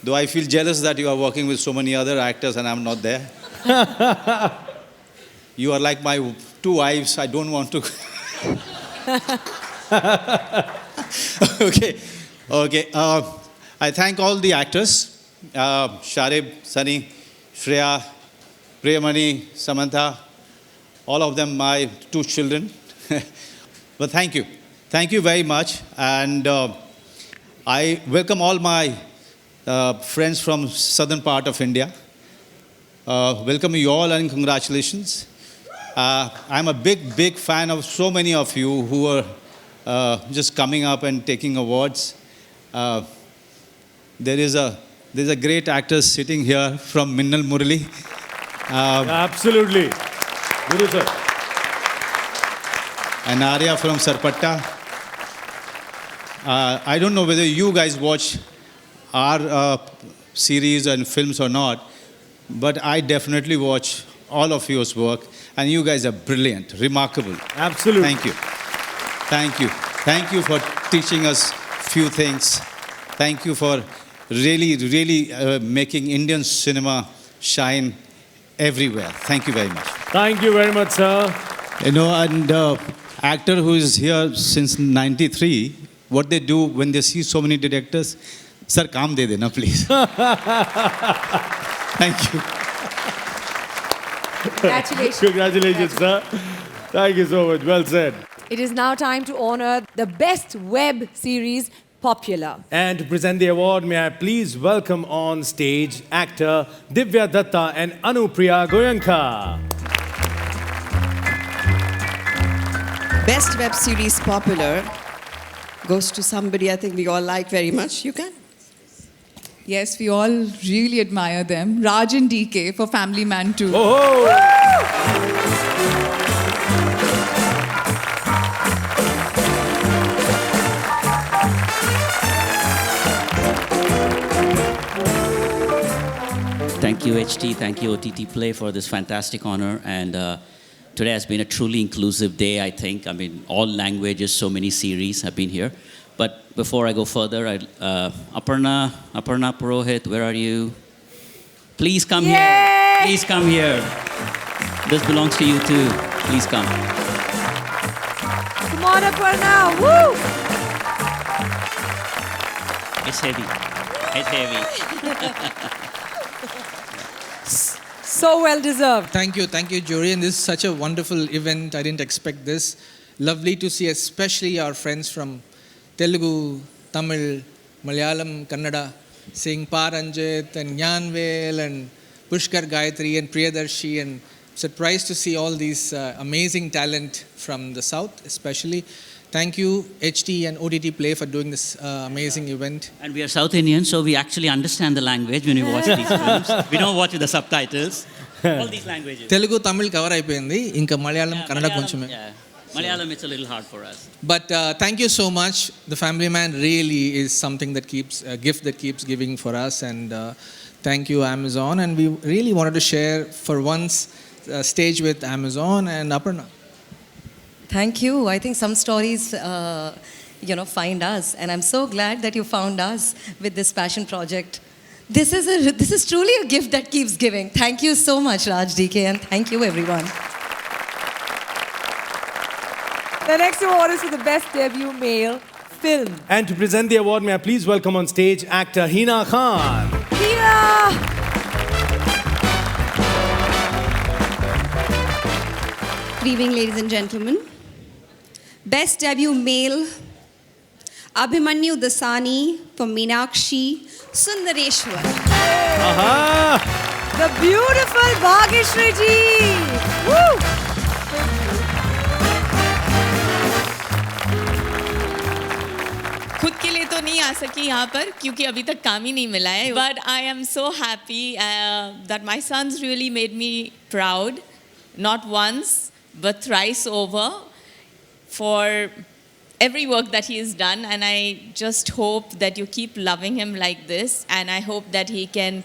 Though I feel jealous that you are working with so many other actors and I'm not there. You are like my 2 wives. I don't want to. Okay. I thank all the actors. Sharib, Sunny, Shreya, Priyamani, Samantha, all of them my 2 children. But thank you. Thank you very much. And I welcome all my friends from southern part of India. Welcome you all and congratulations. I'm a big fan of so many of you who are just coming up and taking awards. There's a great actor sitting here from Minnal Murali. Absolutely. Guru sir. And Arya from Sarpatta. I don't know whether you guys watch our series and films or not, but I definitely watch all of your work, and you guys are brilliant, remarkable. Absolutely. Thank you. Thank you. Thank you for teaching us few things. Thank you for really making Indian cinema shine everywhere. Thank you very much. Thank you very much, sir. And actor who is here since 93, what they do when they see so many directors, sir, kaam de dena, please. Thank you. Congratulations. Congratulations, sir. Thank you so much. Well said. It is now time to honor the best web series, Popular. And to present the award, may I please welcome on stage actor Divya Datta and Anupriya Goyanka. Best web series Popular goes to somebody I think we all like very much. You can. Yes, we all really admire them. Raj and DK for Family Man 2. Thank you, HT. Thank you, OTT Play, for this fantastic honor. And today has been a truly inclusive day, I think. I mean, all languages, so many series have been here. But before I go further, Aparna Purohit, where are you? Please come here. Please come here. This belongs to you too. Please come. Come on, Aparna. Woo! It's heavy. It's heavy. So well deserved. Thank you, jury. And this is such a wonderful event. I didn't expect this. Lovely to see, especially our friends from Telugu, Tamil, Malayalam, Kannada, seeing Paranjit and Nyanvel and Pushkar Gayatri and Priyadarshi, and surprised to see all these amazing talent from the South, especially. Thank you, HT and OTT Play, for doing this amazing event. And we are South Indians, so we actually understand the language when we watch these films. We don't watch with the subtitles. All these languages. Telugu, Tamil cover అయిపోయింది ఇంకా మలయాళం కన్నడ కొంచెమే. Malayalam, it's a little hard for us. But thank you so much. The Family Man really is something that keeps, a gift that keeps giving for us. And thank you, Amazon. And we really wanted to share for once stage with Amazon and Aparna. Thank you. I think some stories find us. And I'm so glad that you found us with this passion project. This is truly a gift that keeps giving. Thank you so much, Raj, DK, and thank you, everyone. The next award is for the best debut male film. And to present the award, may I please welcome on stage actor Hina Khan. Hina! Good evening, ladies and gentlemen. Best debut male, Abhimanyu Dasani for Meenakshi Sundareshwar. The beautiful Bhagyashree ji! Woo! खुद के लिए तो नहीं आ सकी यहाँ पर क्योंकि अभी तक काम ही नहीं मिला है. But I am so happy that my sons really made me proud, not once but thrice over, for every work that he has done, and I just hope that you keep loving him like this, and I hope that he can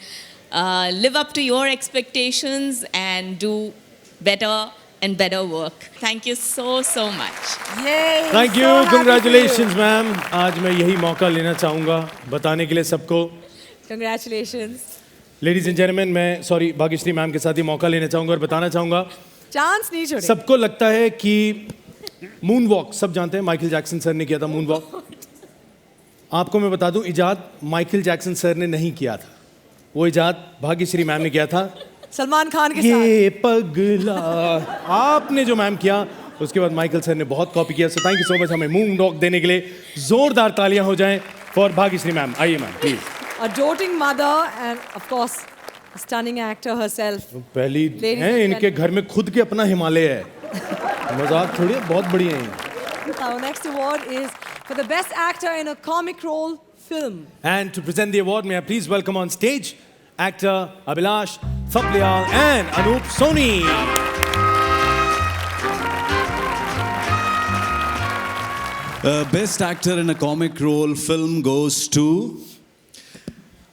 live up to your expectations and do better and better work. Thank you so much. Yay! Thank you, congratulations ma'am. आज मैं यही मौका लेना चाहूँगा बताने के लिए सबको. Congratulations. Ladies and gentlemen, मैं भाग्यश्री मैम के साथ ही मौका लेना चाहूँगा और बताना चाहूँगा. चांस नहीं छोड़े. सबको लगता है कि मून वॉक सब जानते हैं, माइकल जैक्सन सर ने किया था मून वॉक. आपको मैं बता दूं, इजाद माइकल जैक्सन सर ने नहीं किया था, वो इजाद भाग्यश्री मैम ने किया था सलमान खान के ये पगला. आपने जो मैम किया उसके बाद माइकल सर ने बहुत कॉपी किया. So thank you so much हमें मून वॉक देने के लिए. जोरदार तालियां हो जाएं फॉर भाग्यश्री मैम. आइए ma'am please. A doting mother and of course a stunning actor herself. पहली है इनके घर में खुद के अपना हिमालय है. मजाक थोड़ी, बहुत बढ़िया है. Our next award is for the best actor in a comic role film. And to present the award, may I please welcome on stage actor Abhilash Thapliyal and Anup Soni. Best actor in a comic role film goes to...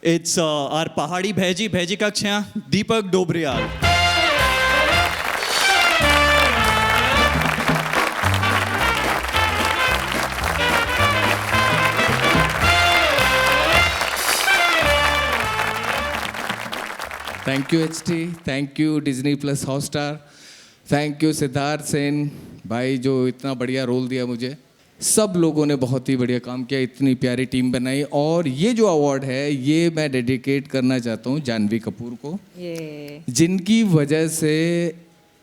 It's our Pahadi Bhaiji Kakshya, Deepak Dobriyal. Thank you HT, thank you Disney plus Hotstar, thank you Siddharth Sen भाई जो इतना बढ़िया role दिया मुझे. सब लोगों ने बहुत ही बढ़िया काम किया, इतनी प्यारी टीम बनाई. और ये जो अवार्ड है ये मैं डेडिकेट करना चाहता हूँ जानवी कपूर को, जिनकी वजह से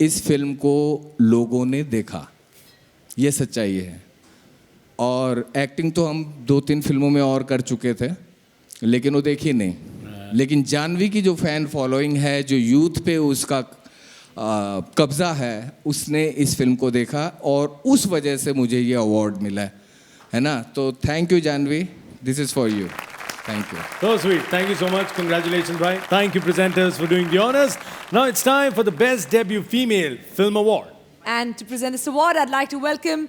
इस फिल्म को लोगों ने देखा. ये सच्चाई है. और एक्टिंग तो हम 2-3 फिल्मों में और कर चुके थे लेकिन वो देखी नहीं. लेकिन जानवी की जो फैन फॉलोइंग है, जो यूथ पे उसका कब्ज़ा है, उसने इस फिल्म को देखा और उस वजह से मुझे ये अवार्ड मिला है ना. तो thank you Jahnavi, this is for you. Thank you. So sweet. Thank you so much. Congratulations, bhai. Thank you, presenters, for doing the honors. Now it's time for the Best Debut Female Film Award. And to present this award, I'd like to welcome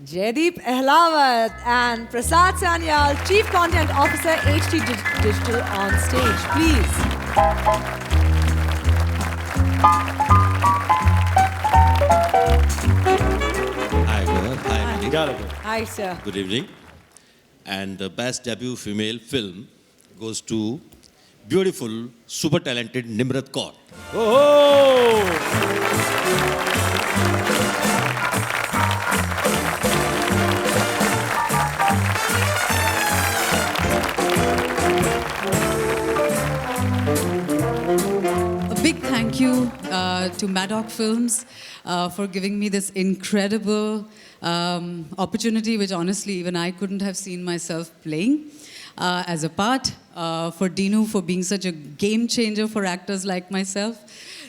Jaideep Ahlawat and Prasad Sanyal, Chief Content Officer, HT Digital, on stage, please. Hi, girl. Hi, Mani. Hi, sir. Good evening. And the best debut female film goes to beautiful, super talented Nimrat Kaur. Oh! A big thank you to Maddock Films for giving me this incredible opportunity, which honestly even I couldn't have seen myself playing as a part. For Dinu for being such a game changer for actors like myself.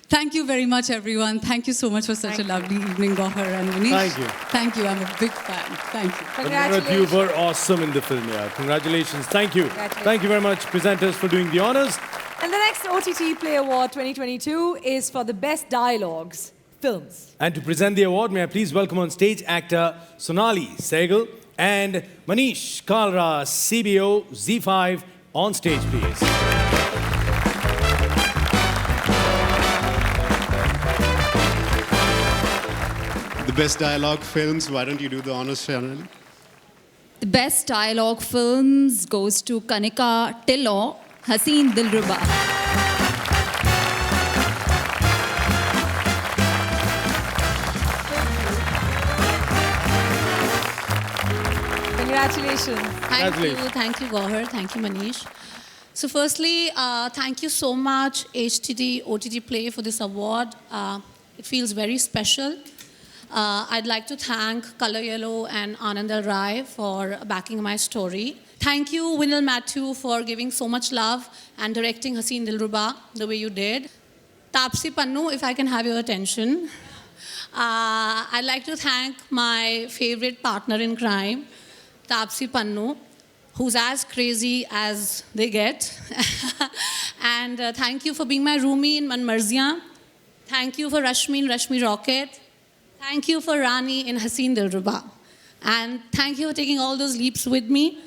Thank you very much, everyone. Thank you so much for such a lovely evening, Gauhar and Manish. Thank you. Thank you. I'm a big fan. Thank you. Nimrat, you were awesome in the film, yeah. Congratulations. Thank you. Thank you very much, presenters, for doing the honors. And the next OTT Play Award 2022 is for the best dialogues films. And to present the award, may I please welcome on stage actor Sonali Sehgal and Manish Kalra, CBO Z5, on stage, please. The best dialogue films, why don't you do the honors, Sonali? The best dialogue films goes to Kanika Tillon, Haseen Dilruba. Congratulations. Thank you, Gauhar. Thank you, Manish. So firstly, thank you so much, HTT OTT Play, for this award. It feels very special. I'd like to thank Color Yellow and Ananda Rai for backing my story. Thank you, Winil Matthew, for giving so much love and directing Haseen Dilruba the way you did. Taapsee Pannu, if I can have your attention. I'd like to thank my favorite partner in crime, Taapsee Pannu, who's as crazy as they get. And thank you for being my roomie in Man Marziyan. Thank you for Rashmi in Rashmi Rocket. Thank you for Rani in Haseen Dilruba. And thank you for taking all those leaps with me.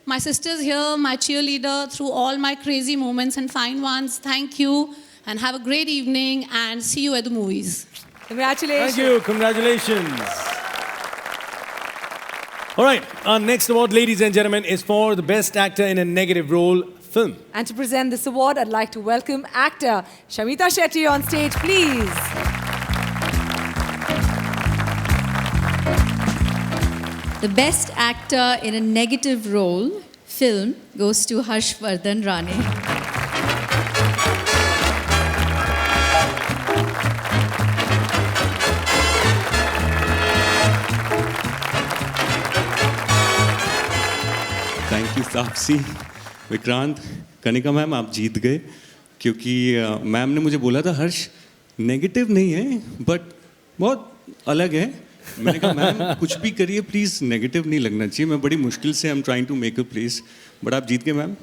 My sister's here, my cheerleader through all my crazy moments and fine ones. Thank you, and have a great evening, and see you at the movies. Congratulations. Thank you. Congratulations. All right. Our next award, ladies and gentlemen, is for the best actor in a negative role film. And to present this award, I'd like to welcome actor Shamita Shetty on stage, please. The best actor in a negative role film goes to Harshvardhan Rane. Thank you Taapsee, Vikrant, Kanika ma'am, आप जीत गए क्योंकि ma'am ने मुझे बोला था हर्ष negative नहीं है बट बहुत अलग है. मैंने कहा मैम कुछ भी करिए प्लीज़ नेगेटिव नहीं लगना चाहिए, मैं बड़ी मुश्किल से I am trying to make a place, but आप जीत गए ma'am.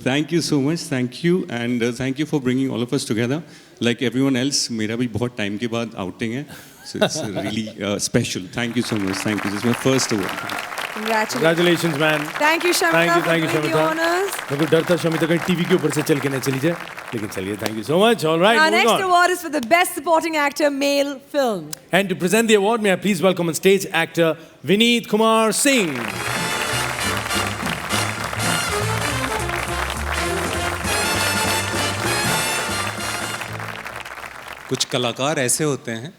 Thank you so much, thank you and thank you for bringing all of us together like everyone else. मेरा भी बहुत टाइम के बाद आउटिंग है, so it's really special. Thank you so much, thank you. This is my first award. Congratulations, man. Thank you, Shamita, Thank you, for doing the honors. मेरे को डर था शमिता कहीं टीवी के ऊपर से चल के न चली जाए, लेकिन चलिए. Thank you so much. All right. Our next on. award is for the Best Supporting Actor Male Film. And to present the award, may I please welcome on stage actor Vineet Kumar Singh. कुछ कलाकार ऐसे होते हैं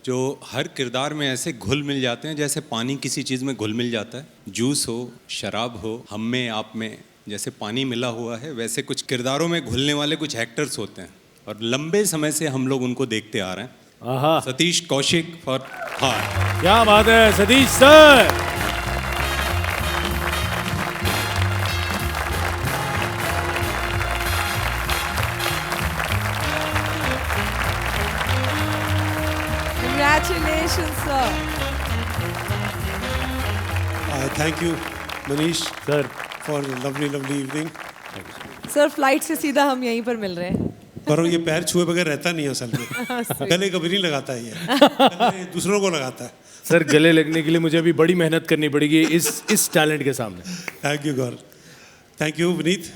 जो हर किरदार में ऐसे घुल मिल जाते हैं जैसे पानी किसी चीज़ में घुल मिल जाता है. जूस हो, शराब हो, हम में आप में जैसे पानी मिला हुआ है, वैसे कुछ किरदारों में घुलने वाले कुछ एक्टर्स होते हैं और लंबे समय से हम लोग उनको देखते आ रहे हैं. सतीश कौशिक फॉर हार. क्या बात है Satish sir. Congratulations, sir. Thank you, Manish, sir, for a lovely, lovely evening. Sir, flight से सीधा हम यहीं पर मिल रहे हैं. पर ये पैर छुए बगैर रहता नहीं है असल में. गले कभी नहीं लगाता है ये. गले दूसरों को लगाता है. सर गले लगने के लिए मुझे अभी बड़ी मेहनत करनी पड़ेगी इस टैलेंट के सामने. Thank you, God. Thank you, Vineet.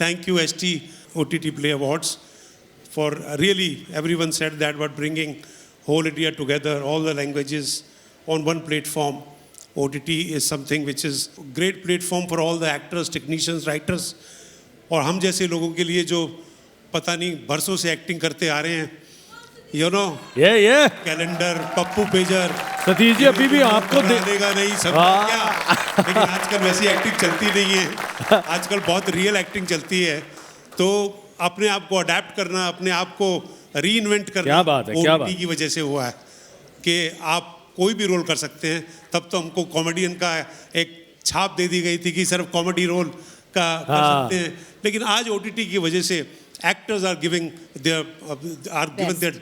Thank you, ST OTT Play Awards, for really everyone said that about bringing whole India together, all the languages on one platform. OTT is something which is a great platform for all the actors, technicians, writers. और हम जैसे लोगों के लिए जो पता नहीं बरसों से एक्टिंग करते आ रहे हैं, you know, calendar, Pappu pager, Satish ji अभी भी आपको देगा नहीं सब क्या, लेकिन आजकल वैसी एक्टिंग चलती नहीं है. आजकल बहुत रियल एक्टिंग चलती है, तो अपने आप को अडेप्ट करना, अपने आप को रीइन्वेंट करना, क्या बात है, क्या बात की वजह से हुआ है कि आप कोई भी रोल कर सकते हैं. तब तो हमको कॉमेडियन का एक छाप दे दी गई थी कि सिर्फ कॉमेडी रोल का कर सकते हैं, लेकिन आज OTT की वजह से actors are giving their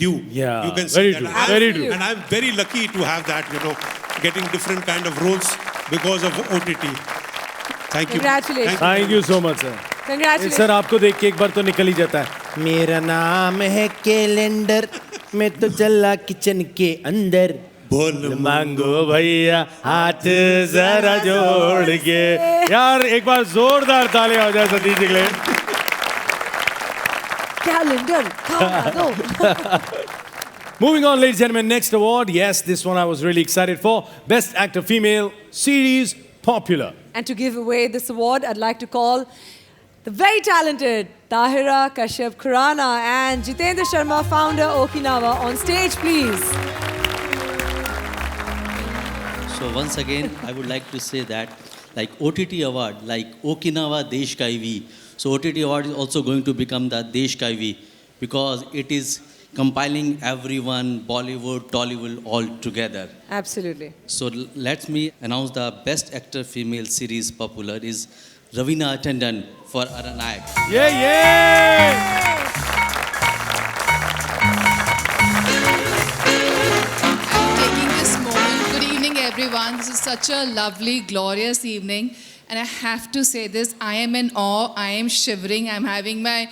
due. Yeah, you can very see true, that. very true. And I'm very lucky to have that, you know, getting different kind of roles because of OTT. Thank you. Congratulations. Thank you so much, sir. Congratulations. Sir आपको देख के एक बार तो निकल ही जाता है. मेरा नाम है कैलेंडर, मैं तो चला किचन के अंदर. बोल मांगो भैया हाथ जरा जोड़ के. यार एक बार जोरदार तालियां हो जाए सतीश जी के लिए. Calendar, Moving on, ladies and gentlemen, next award. Yes, this one I was really excited for. Best Actor Female Series Popular. And to give away this award, I'd like to call the very talented Tahira Kashyap Khurana and Jitendra Sharma, founder Okinawa, on stage, please. So once again, I would like to say that like OTT award, like Okinawa Desh Ka Vi. So OTT award is also going to become the Desh Ka Vi because it is compiling everyone, Bollywood, Tollywood, all together. Absolutely. So let me announce the best actor female series popular is Ravina Tandon for Aranayak. Yeah, yeah! Taking this moment, good evening everyone. This is such a lovely, glorious evening. And I have to say this, I am in awe, I am shivering, I'm having my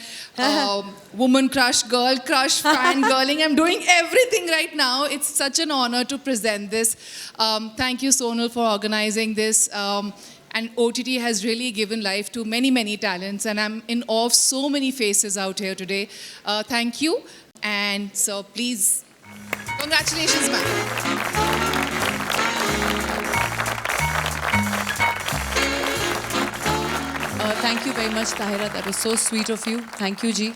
woman crush, girl crush, fangirling. I'm doing everything right now. It's such an honor to present this. Thank you, Sonal, for organizing this. And OTT has really given life to many, many talents. And I'm in awe of so many faces out here today. Thank you. And so please, congratulations, ma'am. Thank you very much, Tahira. That was so sweet of you. Thank you, Ji.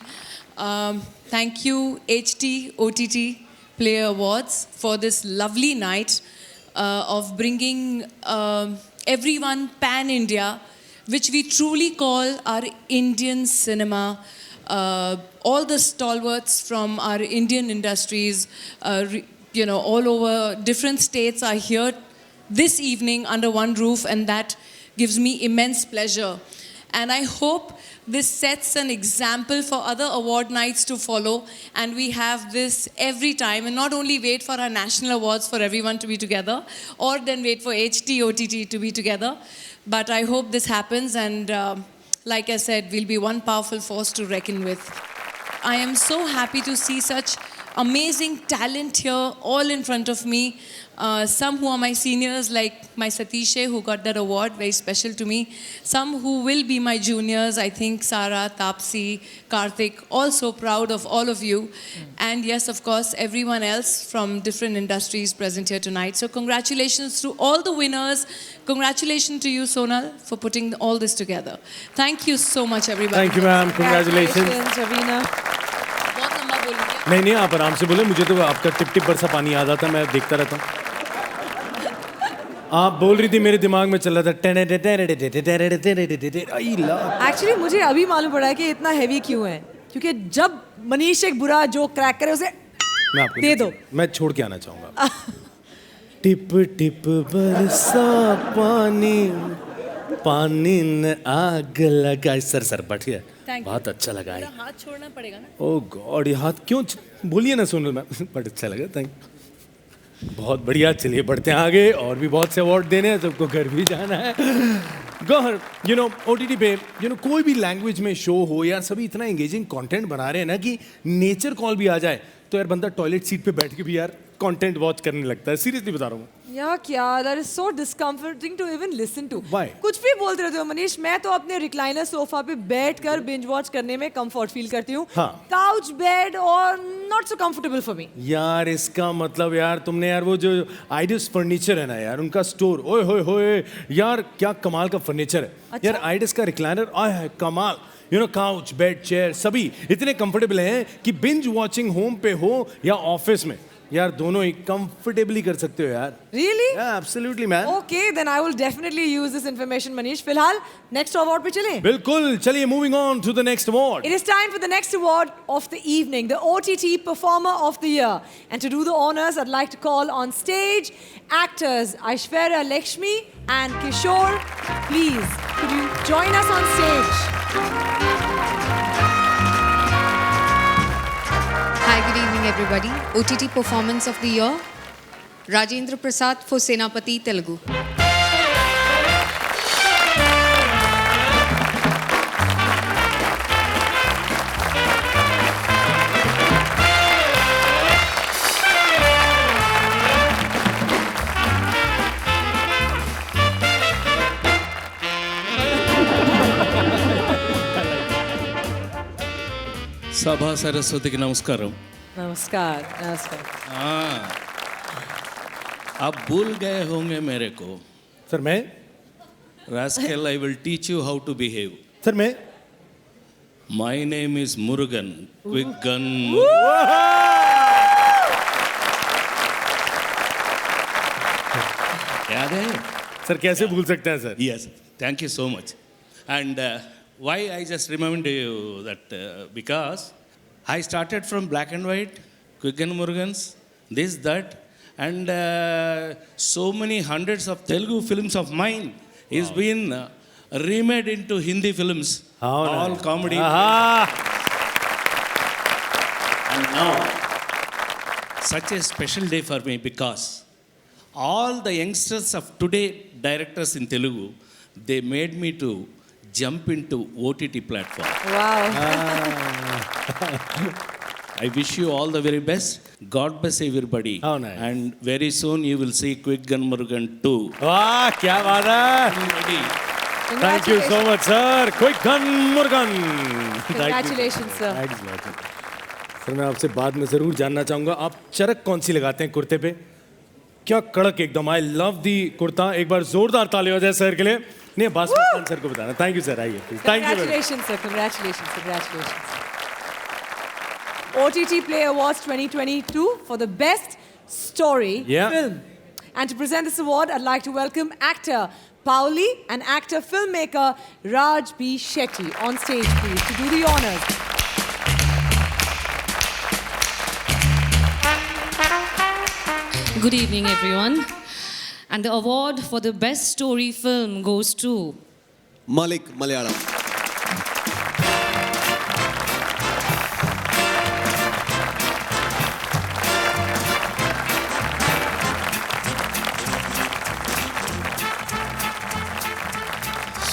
Thank you, HT OTT Player Awards, for this lovely night of bringing everyone pan-India, which we truly call our Indian cinema. All the stalwarts from our Indian industries, all over different states are here this evening under one roof, and that gives me immense pleasure. And I hope this sets an example for other award nights to follow, and we have this every time, and not only wait for our national awards for everyone to be together, or then wait for HT OTT to be together, but I hope this happens, and like I said, we'll be one powerful force to reckon with. I am so happy to see such amazing talent here, all in front of me. Some who are my seniors, like my Satishe, who got that award, very special to me. Some who will be my juniors, I think Sara, Tapsi, Karthik, also proud of all of you. And yes, of course, everyone else from different industries present here tonight. So congratulations to all the winners. Congratulations to you, Sonal, for putting all this together. Thank you so much, everybody. Thank you, ma'am. Congratulations. Ravina. नहीं आप आराम से बोले, मुझे तो आपका tip tip बरसा पानी याद आता, मैं देखता रहता हूँ. आप बोल रही थी, मेरे दिमाग में चल रहा था. एक्चुअली मुझे अभी मालूम पड़ा है कि इतना हैवी क्यों है, क्योंकि जब मनीष एक बुरा जोक क्रैक करे उसे दे दो. मैं छोड़ के आना चाहूँगा. टिप टिप बरसा पानी, पानी ने आग लगाई. सर बैठिए. बहुत अच्छा लगा है. हाथ छोड़ना पड़ेगा ना. ओह गॉड, ये हाथ क्यों बोलिए ना सोनल मैम. बट अच्छा लगा. थैंक. बहुत बढ़िया. चलिए बढ़ते हैं आगे, और भी बहुत से अवार्ड देने हैं, सबको घर भी जाना है. गौहर, OTT पे कोई भी लैंग्वेज में शो हो यार, सभी इतना एंगेजिंग कंटेंट बना रहे हैं ना कि नेचर कॉल भी आ जाए तो यार बंदा टॉयलेट सीट पे बैठ के भी यार कंटेंट वॉच करने लगता है. सीरियसली बता रहा हूँ. यार क्या, that is so discomforting to even listen to. Why? कुछ भी बोलते रहते हो मनीष. मैं तो अपने रिक्लाइनर सोफा पे बैठकर बिंज वॉच करने में कंफर्ट फील करती हूँ. काउच बेड और not so comfortable for me. यार इसका मतलब यार तुमने यार वो जो आइडियस फर्नीचर है ना यार, उनका स्टोर, ओए होए होए यार, क्या कमाल का फर्नीचर है. अच्छा? यार आइडियस का रिक्लाइनर आय कमाल. काउच बेड चेयर सभी इतने कंफर्टेबल हैं कि बिंज वॉचिंग होम पे हो या ऑफिस में, यार दोनों ही कंफर्टेबली कर सकते हो यार. Really? Yeah, absolutely man. Okay, then I will definitely use this information, Manish. फिलहाल next award पे चलें. बिल्कुल चलिए. Moving on to the next award. It is time for the next award of the evening, the OTT Performer of the Year. And to do the honors, I'd like to call on stage actors Aishwarya Lakshmi and Kishore. Please, could you join us on stage? Hi, good evening everybody. OTT Performance of the Year, Rajendra Prasad for Senapati Telugu. सभा सरस्वती की नमस्कारम. नमस्कार. नमस्कार. आप भूल गए होंगे मेरे को. सर मैं Rascal, I will teach you how to behave. Sir मैं My name is Murugan. Quick gun. याद है? सर कैसे भूल सकते हैं sir? Yes. Thank you so much. And why I just remembered you that because I started from black and white, Quick and Murugans, this, that, and so many hundreds of Telugu films of mine is been remade into Hindi films, all comedy. And now, such a special day for me because all the youngsters of today, directors in Telugu, they made me to jump into OTT platform. Wow. I wish you all the very best. God bless everybody. Oh, nice. And very soon you will see Quick Gun Murugan 2. वाह क्या बात है! Thank you so much, sir. Quick Gun Murugan. Congratulations, sir. Sir मैं आपसे बाद में जरूर जानना चाहूंगा आप चरक कौन सी लगाते हैं कुर्ते पे? क्या कड़क एकदम. I love the kurta. एक बार जोरदार ताली हो जाए सर के लिए. नहीं बासमती सर को बताना. Thank you sir. आइए please. Thank you. Congratulations, sir. Congratulations. Congratulations. OTT Play Awards 2022 for the best story film. And to present this award, I'd like to welcome actor Pauli and actor filmmaker Raj B. Shetty on stage, please, to do the honors. Good evening, everyone. And the award for the best story film goes to Malik Malayalam.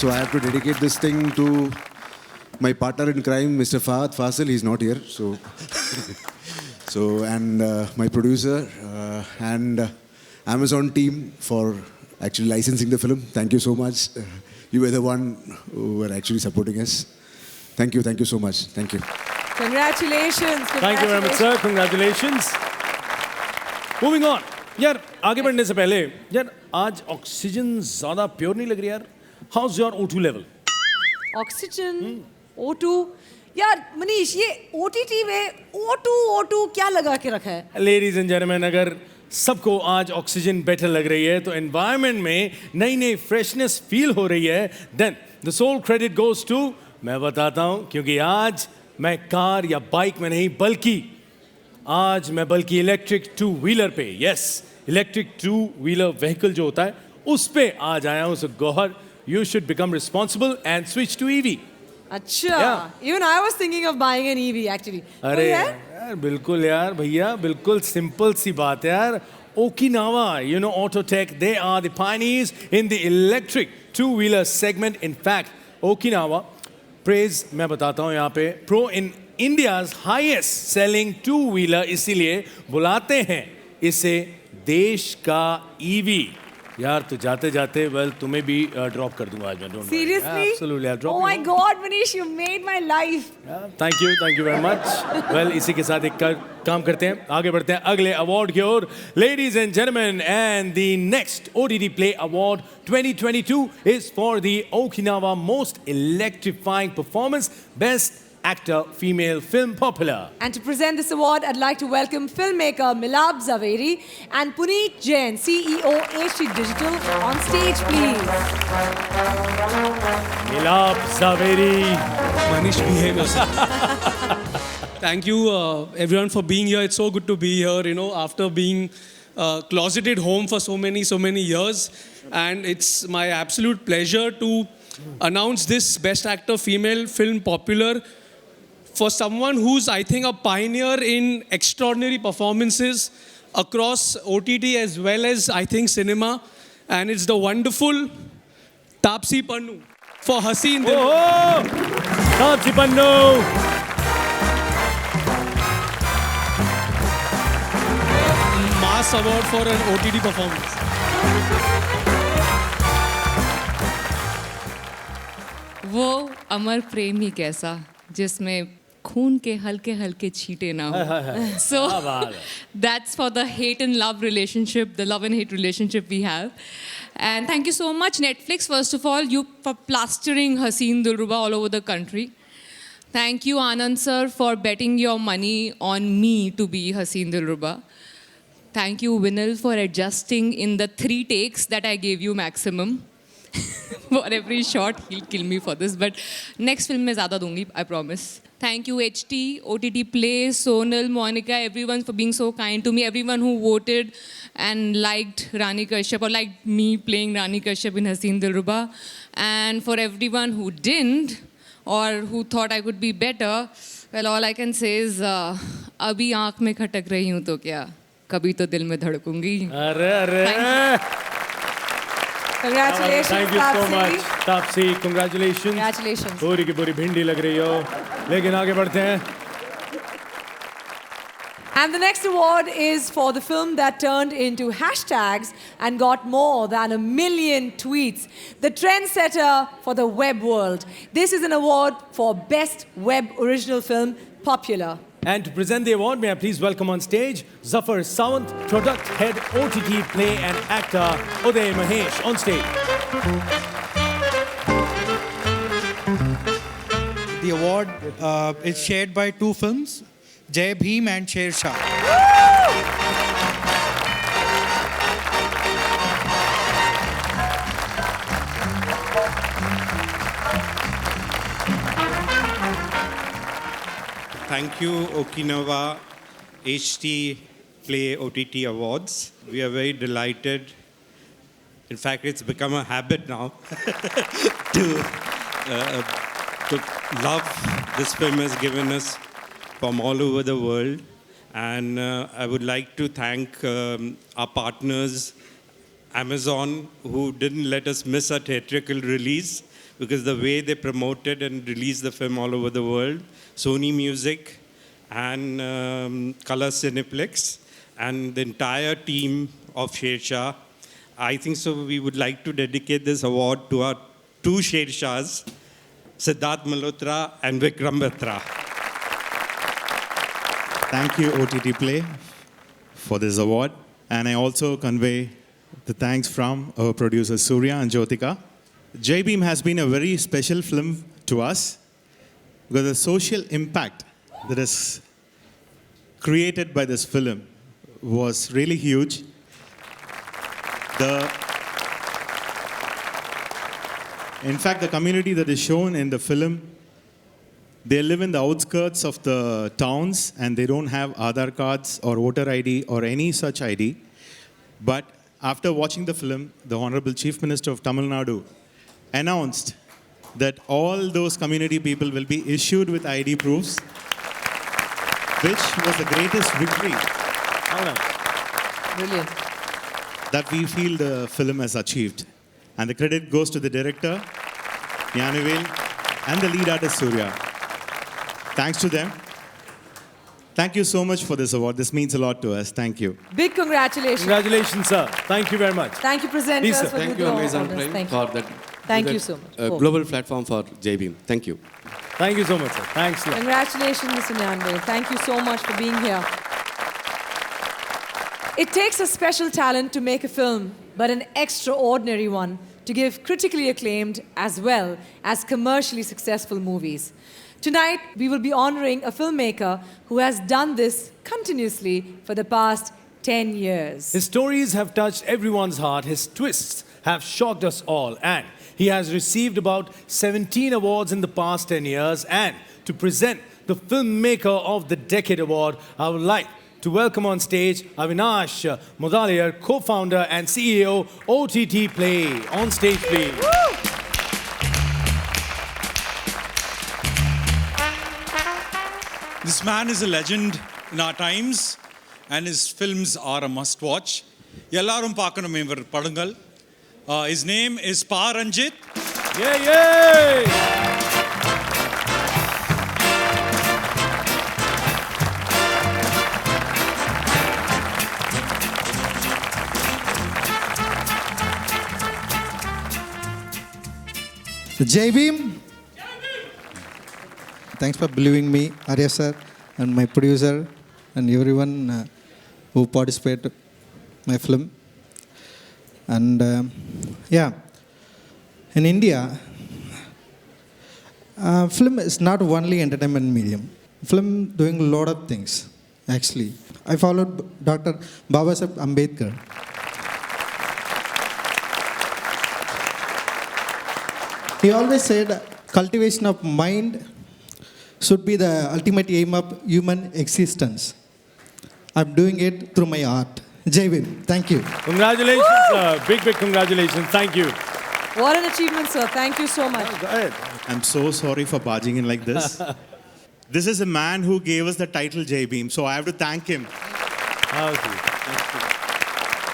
So I have to dedicate this thing to my partner in crime, Mr. Fahad Fasil. He's not here, and my producer and Amazon team for actually licensing the film. Thank you so much. You were the one who were actually supporting us. Thank you so much. Thank you. Congratulations. Thank you very much, sir. Congratulations. Moving on. यार आगे बढ़ने से पहले यार आज oxygen ज़्यादा pure नहीं लग रही यार. How's your O2 level? Oxygen, O2. यार मनीष ये OTT में O2 क्या लगा के रखा है? Ladies and gentlemen, अगर सबको आज ऑक्सीजन बेटर लग रही है तो एनवायरनमेंट में नई नई फ्रेशनेस फील हो रही है, then the sole credit goes to मैं बताता हूँ, क्योंकि आज मैं कार या बाइक में नहीं बल्कि इलेक्ट्रिक 2-व्हीलर पे, यस इलेक्ट्रिक 2-व्हीलर व्हीकल जो होता है उस पे आज आया हूँ. सो Gauhar, you should become responsible and switch to EV. अच्छा, even I was thinking of buying an EV actually. अरे यार बिल्कुल यार भैया, बिल्कुल सिंपल सी बात है यार. Okinawa, you know, Autotech, they are the pioneers in the electric 2-wheeler segment. In fact, Okinawa, praise मैं बताता हूँ यहाँ पे, pro in India's highest selling 2-wheeler, इसीलिए बुलाते हैं इसे देश का EV. यार तो जाते जाते तुम्हें भी ड्रॉप कर दूंगा आज मैं. Don't worry. Seriously? Absolutely, I'll drop Oh you. my God, Manish, you made my life. Thank you very much. इसी के साथ एक काम करते हैं, आगे बढ़ते हैं अगले अवार्ड की ओर. Ladies and gentlemen, and the next OTT Play Award 2022 is for the Okinawa Most Electrifying Performance Best Actor Female Film Popular. And to present this award, I'd like to welcome filmmaker Milab Zaveri and Puneet Jain, CEO HD Digital, on stage, please. Milab Zaveri. Manish, behave yourself. Thank you, everyone, for being here. It's so good to be here, you know, after being closeted home for so many years. And it's my absolute pleasure to announce this Best Actor Female Film Popular for someone who's, I think, a pioneer in extraordinary performances across OTT as well as, I think, cinema. And it's the wonderful Taapsee Pannu for Haseen Dil. Oh, Taapsee Pannu! Mass award for an OTT performance. वो अमर प्रेम ही कैसा जिसमें खून के हल्के हल्के छींटे ना हो. So that's for the hate and love relationship, the love and hate relationship we have. And thank you so much, Netflix, first of all, you for plastering Haseen Dilruba all over the country. Thank you, Anand sir, for betting your money on me to be Haseen Dilruba. Thank you, Vinil, for adjusting in the 3 takes that I gave you maximum. For every shot, he'll kill me for this. But next film mein zyada dungi, I promise. Thank you, HT, OTT Play, Sonal, Monica, everyone for being so kind to me. Everyone who voted and liked Rani Kashyap or liked me playing Rani Kashyap in Haseen Dilruba. And for everyone who didn't or who thought I could be better, well, all I can say is, abhi aankh mein khatak rahi hu to kya, kabhi to dil mein dhadkungi. Congratulations, Thank you so Taapsee. much, Taapsee. Congratulations. Congratulations. पूरी की पूरी भिंडी लग रही हो. लेकिन आगे बढ़ते हैं. And the next award is for the film that turned into hashtags and got more than 1 million tweets. The trendsetter for the web world. This is an award for Best Web Original Film, Popular. And to present the award, may I please welcome on stage Zafar Sawant, Product Head, OTT Play and Actor Uday Mahesh on stage. The award is shared by 2 films, Jai Bhim and Sher Shah. Thank you, Okinawa HT Play OTT Awards. We are very delighted. In fact, it's become a habit now to love this film has given us from all over the world. And I would like to thank our partners, Amazon, who didn't let us miss a theatrical release, because the way they promoted and released the film all over the world, Sony Music and Color Cineplex, and the entire team of Sher Shah. I think so we would like to dedicate this award to our 2 Sher Shahs, Siddharth Malhotra and Vikram Batra. Thank you, OTT Play, for this award. And I also convey the thanks from our producers, Surya and Jyotika. Jai Bhim has been a very special film to us because the social impact that is created by this film was really huge. In fact, the community that is shown in the film, they live in the outskirts of the towns and they don't have Aadhaar cards or voter ID or any such ID. But after watching the film, the Honorable Chief Minister of Tamil Nadu announced that all those community people will be issued with ID proofs, which was the greatest victory Brilliant. that we feel the film has achieved. And the credit goes to the director, Jnanavel, and the lead artist, Surya. Thanks to them. Thank you so much for this award. This means a lot to us. Thank you. Big congratulations. Congratulations, sir. Thank you very much. Thank you, presenters. Please, sir. for Thank the you, honors. Amazon Prime, Thank for you. that. Thank you so much. Global platform for Jai Bhim. Thank you. Thank you so much, sir. Thanks a lot. Congratulations, Mr. Nyanvel. Thank you so much for being here. It takes a special talent to make a film, but an extraordinary one to give critically acclaimed as well as commercially successful movies. Tonight, we will be honoring a filmmaker who has done this continuously for the past 10 years. His stories have touched everyone's heart. His twists have shocked us all. And he has received about 17 awards in the past 10 years. And to present the Filmmaker of the Decade Award, I would like to welcome on stage Avinash Mudaliar, co-founder and CEO, OTT Play. On stage, please. This man is a legend in our times, and his films are a must-watch. Yellarum Paakanum ivar padangal. His name is Pa Ranjit. Yay, yay! Jai Bhim. Thanks for believing me, Arya sir, and my producer, and everyone who participated in my film. And yeah, in India, film is not only entertainment medium. Film doing a lot of things, actually. I followed Dr. Babasaheb Ambedkar. He always said cultivation of mind should be the ultimate aim of human existence. I'm doing it through my art. Jai Bhim. Thank you. Congratulations, sir. Big congratulations. Thank you. What an achievement, sir. Thank you so much. Go ahead. I'm so sorry for barging in like this. This is a man who gave us the title Jai Bhim, so I have to thank him.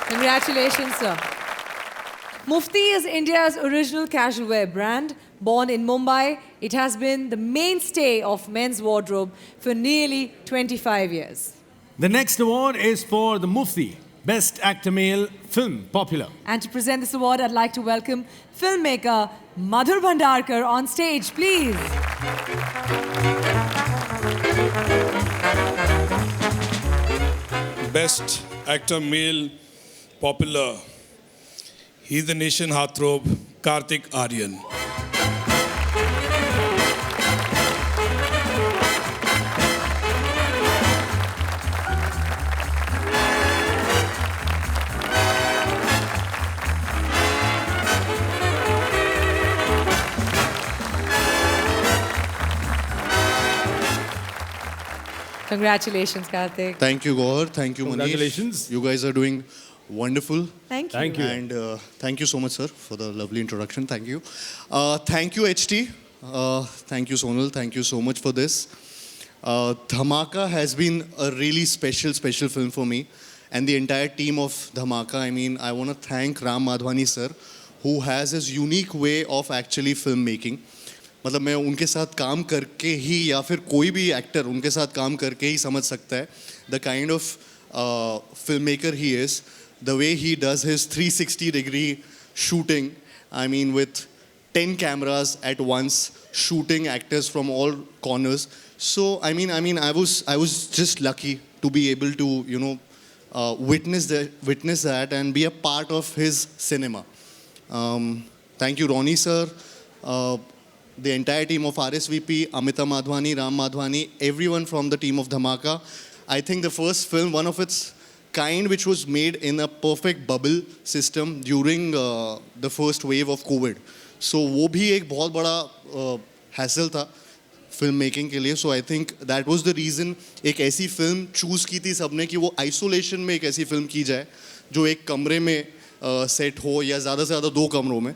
Congratulations, sir. Mufti is India's original casual wear brand. Born in Mumbai, it has been the mainstay of men's wardrobe for nearly 25 years. The next award is for the Mufti, Best Actor Male Film Popular. And to present this award, I'd like to welcome filmmaker Madhur Bhandarkar on stage, please. Best Actor Male Popular. He's the nation heartthrob, Kartik Aaryan. Congratulations, Kartik. Thank you, Gaur. Thank you, Manish. Congratulations. You guys are doing wonderful. Thank you. Thank you. And thank you so much, sir, for the lovely introduction. Thank you. Thank you, HT. Thank you, Sonal. Thank you so much for this. Dhamaka has been a really special film for me. And the entire team of Dhamaka. I mean, I want to thank Ram Madhwani, sir, who has his unique way of actually filmmaking. मतलब मैं उनके साथ काम करके ही या फिर कोई भी एक्टर उनके साथ काम करके ही समझ सकता है the kind of film maker he is the way he does his 360 degree shooting I mean with 10 cameras at once shooting actors from all corners. So I mean I was just lucky to be able to witness that and be a part of his cinema. Thank you, Ronnie sir. The entire team of RSVP, Amita Madhwani, Ram Madhwani, everyone from the team of Dhamaka. I think the first film, one of its kind, which was made in a perfect bubble system during the first wave of COVID. So वो भी एक बहुत बड़ा hassle था film making के लिए. So I think that was the reason एक ऐसी film choose की थी सबने कि वो isolation में एक ऐसी film की जाए जो एक कमरे में set हो या ज़्यादा से ज़्यादा 2 कमरों में.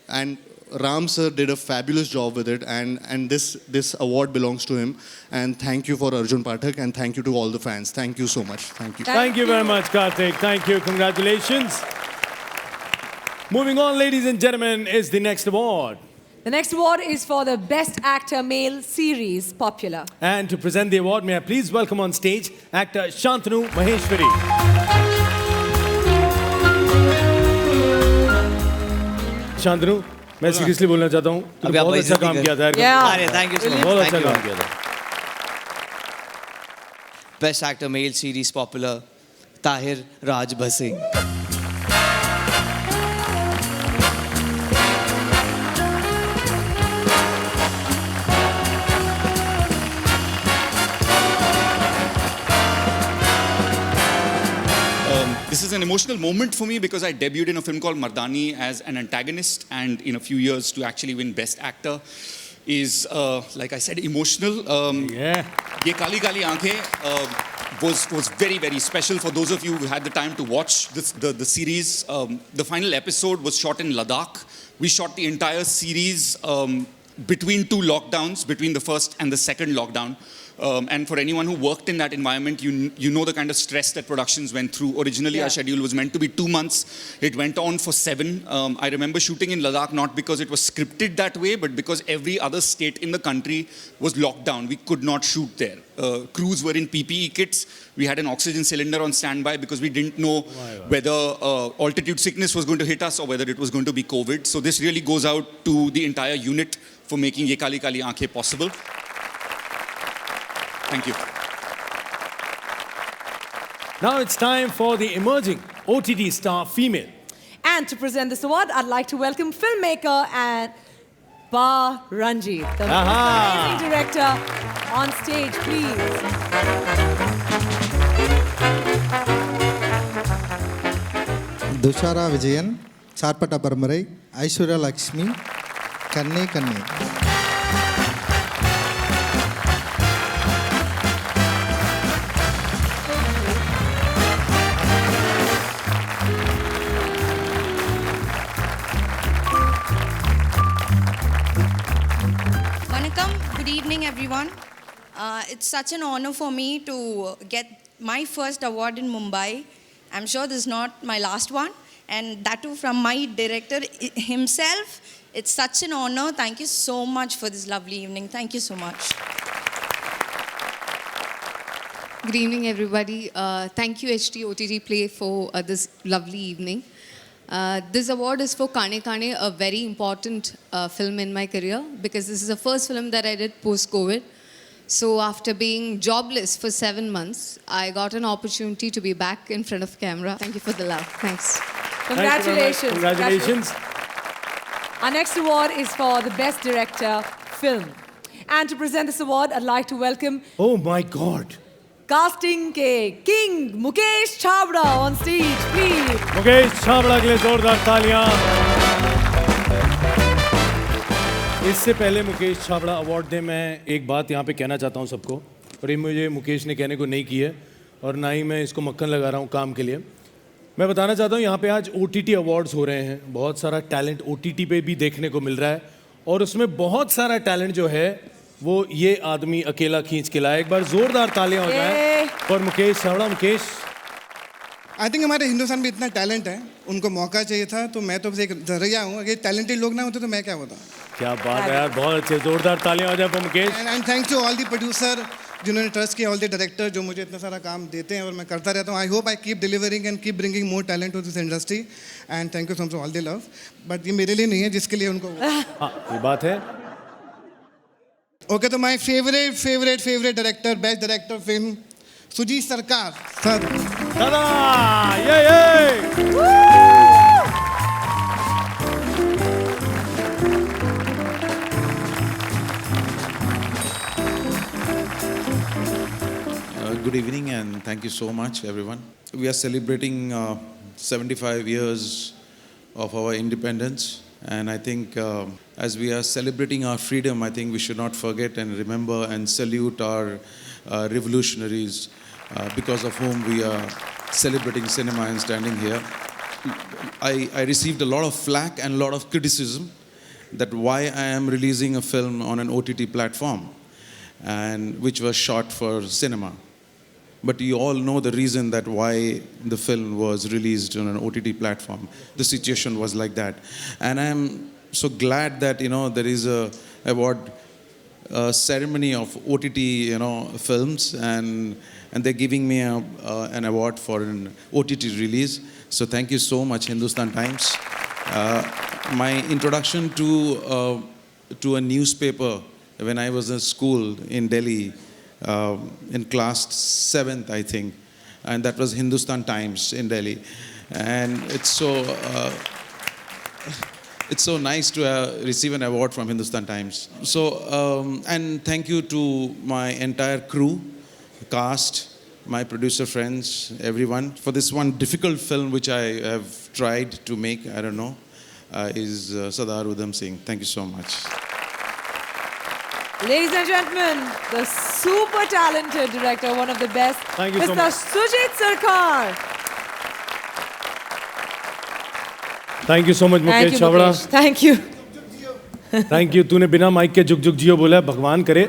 And Ram sir did a fabulous job with it, and this award belongs to him. And thank you for Arjun Pathak, and thank you to all the fans. Thank you so much. Thank you. Thank you very much, Kartik. Thank you. Congratulations. Moving on, ladies and gentlemen, is the next award. The next award is for the Best Actor Male Series Popular. And to present the award, may I please welcome on stage actor Shantanu Maheshwari. Shantanu, मैं seriously बोलना चाहता हूँ तूने बहुत अच्छा काम किया था अरे थैंक यू सो मच बहुत अच्छा काम किया था best actor male series popular Tahir Raj Bhasin This is an emotional moment for me because I debuted in a film called Mardani as an antagonist, and in a few years to actually win Best Actor is, like I said, emotional. Ye Kali Kali Aankhein was very, very special for those of you who had the time to watch the series. The final episode was shot in Ladakh. We shot the entire series between 2 lockdowns, between the first and the second lockdown. And for anyone who worked in that environment, you know the kind of stress that productions went through. Originally, our schedule was meant to be 2 months. It went on for 7. I remember shooting in Ladakh not because it was scripted that way, but because every other state in the country was locked down. We could not shoot there. Crews were in PPE kits. We had an oxygen cylinder on standby because we didn't know whether altitude sickness was going to hit us or whether it was going to be COVID. So this really goes out to the entire unit for making Ye Kali Kali Aankhein possible. Thank you. Now it's time for the emerging OTT Star Female. And to present this award, I'd like to welcome filmmaker and Pa Ranjit, the amazing director, on stage, please. Dushara Vijayan, Charpata Paramarai, Aishwarya Lakshmi, Kanne Kanne. Good evening, everyone. It's such an honor for me to get my first award in Mumbai. I'm sure this is not my last one, and that too from my director himself. It's such an honor. Thank you so much for this lovely evening. Thank you so much. Good evening, everybody. Thank you, HT OTT Play, for this lovely evening. This award is for Kane Kane, a very important film in my career, because this is the first film that I did post-COVID. So after being jobless for 7 months, I got an opportunity to be back in front of camera. Thank you for the love. Thanks. Congratulations. Congratulations. Our next award is for the Best Director Film. And to present this award, I'd like to welcome Oh my God. casting के King Mukesh Chhabra on stage, please. Mukesh Chhabra के लिए जोरदार तालियां। इससे पहले Mukesh Chhabra award दे, मैं एक बात यहाँ पे कहना चाहता हूँ सबको, और ये मुझे मुकेश ने कहने को नहीं की है और ना ही मैं इसको मक्खन लगा रहा हूँ काम के लिए। मैं बताना चाहता हूँ यहाँ पे आज OTT अवार्ड्स हो रहे हैं, बहुत सारा टैलेंट OTT पे भी देखने को मिल रहा है, और उसमें बहुत सारा टैलेंट जो है वो ये आदमी अकेला खींच के लाया। एक बार जोरदार तालियां हो जाए और मुकेश छाबड़ा। मुकेश, आई थिंक हमारे हिंदुस्तान में इतना टैलेंट है, उनको मौका चाहिए था, तो मैं तो बस एक जरिया हूँ। अगर टैलेंटेड लोग ना होते तो मैं क्या होता। क्या बात है यार, बहुत अच्छे, जोरदार तालियां हो जाए पर Mukesh. And thanks to all the producer जिन्होंने ट्रस्ट किया, ऑल द डायरेक्टर जो मुझे इतना सारा काम देते हैं और मैं करता रहता हूँ। I hope I keep delivering and keep bringing more talent to this industry, and thank you so much all the love. But ये मेरे लिए नहीं है, जिसके लिए उनको। हाँ, ये बात है। ओके, तो my favourite director, best director film, Sujit Sarkar sir. दादा, ये Good evening and thank you so much, everyone. We are celebrating 75 years of our independence, and I think as we are celebrating our freedom, I think we should not forget and remember and salute our revolutionaries because of whom we are celebrating cinema and standing here. I received a lot of flack and a lot of criticism that why I am releasing a film on an OTT platform, and which was shot for cinema. But you all know the reason that why the film was released on an OTT platform. The situation was like that. And I'm so glad that, there is a award ceremony of OTT, films, and they're giving me an award for an OTT release. So thank you so much, Hindustan Times. My introduction to a newspaper when I was in school in Delhi, in class 7th, I think, and that was Hindustan Times in Delhi, and it's so nice to receive an award from Hindustan Times. So, and thank you to my entire crew, cast, my producer friends, everyone, for this one difficult film which I have tried to make. I don't know, is Sardar Udham Singh. Thank you so much. Ladies and gentlemen, the super talented director, one of the best, Thank you so Mr. much. Sujit Sarkar. Thank you so much Mukesh Chhabra. Thank you. Thank you, तूने बिना mic के जुग जुग जियो बोला, भगवान करे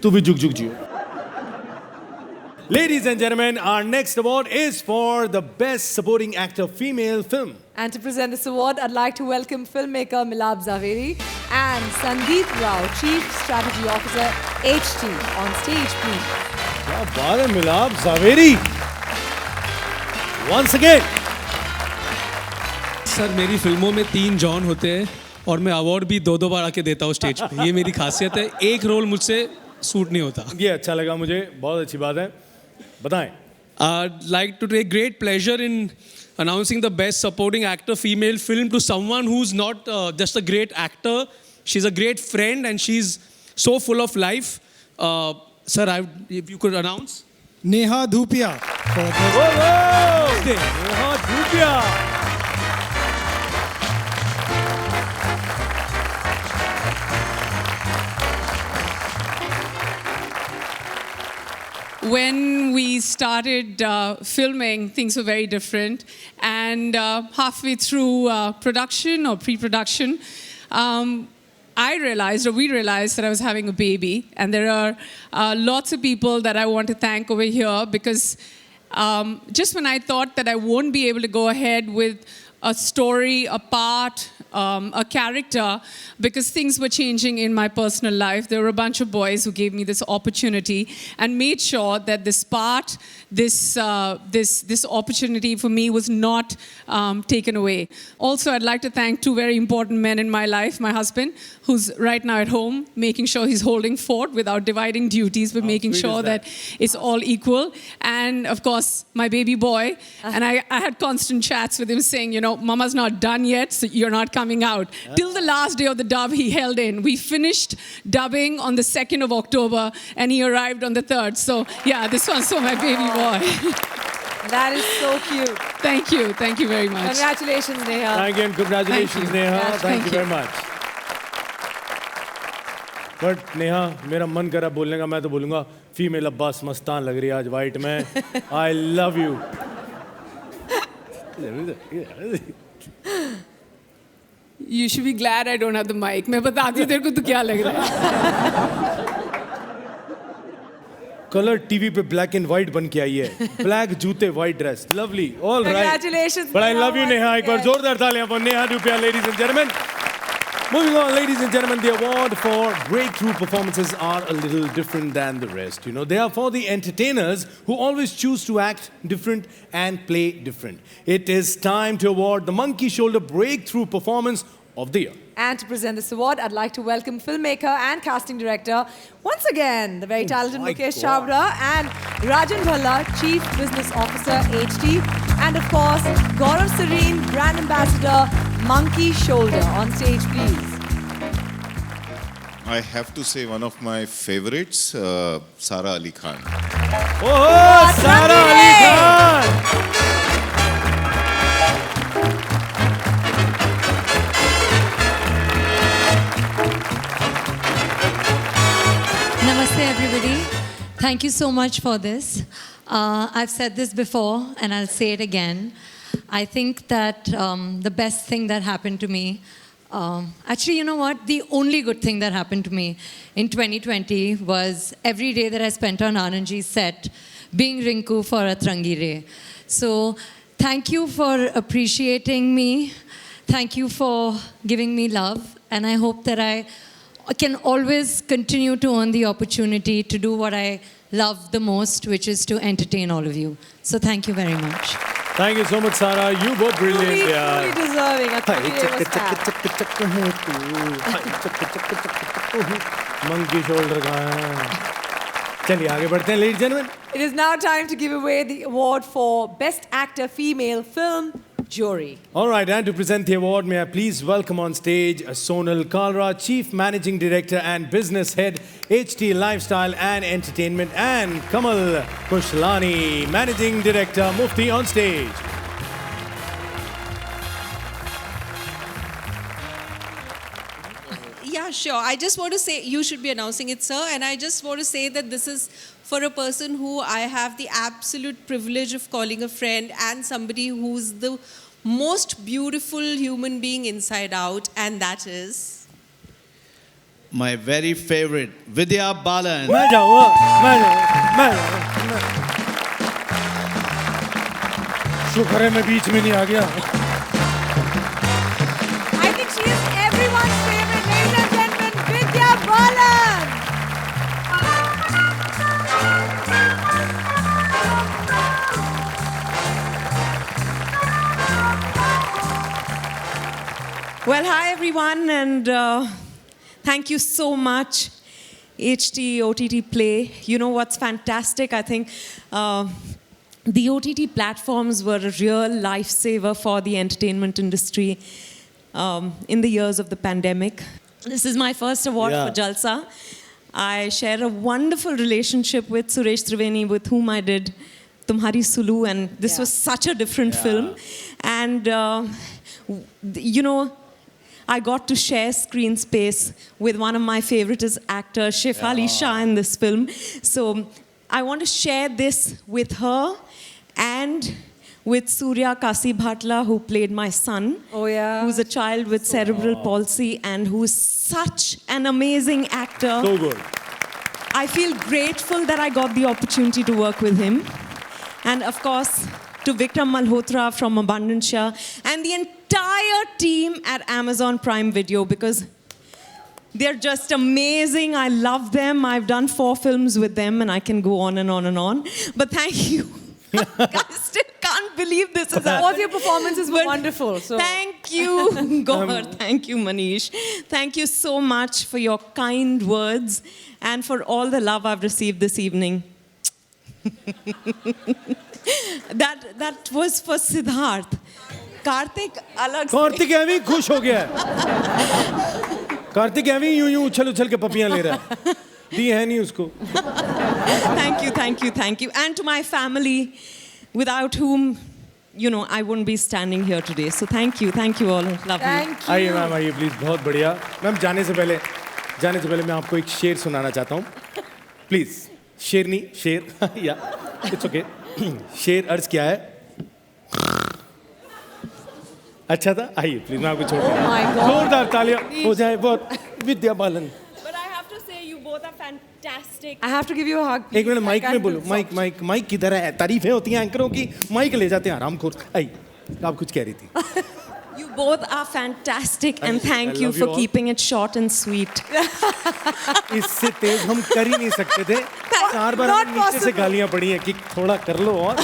तू भी जुग जुग जियो। Ladies and gentlemen, our next award is for the Best Supporting Actor Female Film. And to present this award, I'd like to welcome filmmaker Milab Zaveri and Sandeep Rao, Chief Strategy Officer, HT, on stage, please. क्या बात है मिलाप Zaveri, once again. Sir, मेरी फिल्मों में 3 John होते हैं और मैं अवार्ड भी 2-2 बार आके देता हूँ स्टेज पे। ये मेरी खासियत है, एक रोल मुझसे सूट नहीं होता। ये अच्छा लगा मुझे, बहुत अच्छी बात है। बताएं। I'd like to take great pleasure in announcing the Best Supporting Actor Female Film to someone who's not just a great actor. She's a great friend and she's so full of life. Sir, if you could announce. Neha Dhupia. Neha Dhupia. When we started filming, things were very different. And halfway through production or pre-production, we realized that I was having a baby. And there are lots of people that I want to thank over here because just when I thought that I won't be able to go ahead with a story, a part, a character, because things were changing in my personal life. There were a bunch of boys who gave me this opportunity and made sure that this part, this opportunity for me was not taken away. Also, I'd like to thank two very important men in my life. My husband, who's right now at home, making sure he's holding fort without dividing duties, but making sure that it's all equal. And of course, my baby boy. And I had constant chats with him saying, you know, Mama's not done yet, so you're not coming out. Till the last day of the dub, he held in. We finished dubbing on the 2nd of October, and he arrived on the 3rd. So, yeah, this one's for my baby boy. That is so cute. Thank you. Thank you very much. Congratulations, Neha. Thank you and congratulations, Neha. Thank you very much. But Neha, मेरा मन करा बोलने का, मैं तो बोलूँगा female Abbas Mastan लग रही है आज वाइट में. I love you. You should be glad I don't have the mic. मैं बताती हूँ तेरे को तो क्या लग रहा है. कलर टीवी पे ब्लैक एंड व्हाइट बन के आई है. ब्लैक जूते, white dress. Lovely. All right. Congratulations. But I love you, Neha. एक बार जोरदार तालियां for Neha Dhupia, ladies and gentlemen. Moving on, ladies and gentlemen, the award for breakthrough performances are a little different than the rest. You know, they are for the entertainers who always choose to act different and play different. It is time to award the Monkey Shoulder Breakthrough Performance of the Year. And to present this award, I'd like to welcome filmmaker and casting director, once again, the very talented Mukesh Chabra and Rajan Bhalla, Chief Business Officer, HT, and of course, Gaurav Sareen, Brand Ambassador, Monkey Shoulder. On stage, please. I have to say one of my favorites, Sara Ali Khan. Oh, Sara Ali Khan! Namaste, everybody. Thank you so much for this. I've said this before, and I'll say it again. I think that the best thing that happened to me, actually, you know what? The only good thing that happened to me in 2020 was every day that I spent on Anandji's set being Rinku for Atrangi Re. So thank you for appreciating me. Thank you for giving me love. And I hope that I can always continue to earn the opportunity to do what I love the most, which is to entertain all of you. So thank you very much. Thank you so much, Sara. You both brilliant. Truly deserving. Monkey shoulder का. चलिए आगे बढ़ते हैं, ladies and gentlemen. It is now time to give away the award for Best Actor Female Film, Jury. All right, and to present the award, may I please welcome on stage Sonal Kalra, Chief Managing Director and Business Head, HT Lifestyle and Entertainment, and Kamal Kushlani, Managing Director, Mufti, on stage. Yeah, sure. I just want to say, you should be announcing it, sir. And I just want to say that this is for a person who I have the absolute privilege of calling a friend and somebody who's the most beautiful human being inside out, and that is... My very favorite, Vidya Balan. शुक्र है मैं बीच में नहीं आ गया. I think she is everyone's favorite, ladies and gentlemen, Vidya Balan. Well, hi, everyone, and thank you so much, HT OTT Play. You know what's fantastic? I think the OTT platforms were a real lifesaver for the entertainment industry in the years of the pandemic. This is my first award for Jalsa. I share a wonderful relationship with Suresh Triveni, with whom I did Tumhari Sulu, and this was such a different film. And, you know, I got to share screen space with one of my favorite actors, Shefali Shah, in this film. So I want to share this with her and with Surya Kasi Bhatla, who played my son, who's a child with cerebral palsy and who's such an amazing actor. So good. I feel grateful that I got the opportunity to work with him. And of course, to Vikram Malhotra from Abundancia and the entire team at Amazon Prime Video, because they're just amazing. I love them. I've done 4 films with them, and I can go on and on and on. But thank you. I still can't believe this is All your performances were wonderful. So. Thank you, Gaur. Thank you, Manish. Thank you so much for your kind words and for all the love I've received this evening. that was for Siddharth. Karthik alag se. Kartik एवी खुश हो गया कार्तिक एवी यूं उछल उछल के पपियां ले रहा है दी है नहीं उसको Thank you. And to my family, without whom, you know, I wouldn't be standing here today. So thank you all. Love you. आइए मैम आइए प्लीज बहुत बढ़िया मैम जाने से पहले मैं आपको एक शेर सुनाना चाहता हूँ प्लीज शेरनी शेर या इट्स ओके शेर अर्ज क्या है अच्छा था आइए प्लीज मैं आपको छोड़ जोरदार तालियां हो जाए बहुत Vidya Balan But I have to say, you both are fantastic. I have to give you a hug. एक मिनट माइक में बोलो माइक किधर है तारीफें होती हैं एंकरों की माइक ले जाते हैं आरामखोर आइए आप कुछ कह रही थी You both are fantastic, and thank you for keeping it short and sweet. इससे तेज हम कर ही नहीं सकते थे 4 बार नीचे से गालियां पड़ी हैं कि थोड़ा कर लो और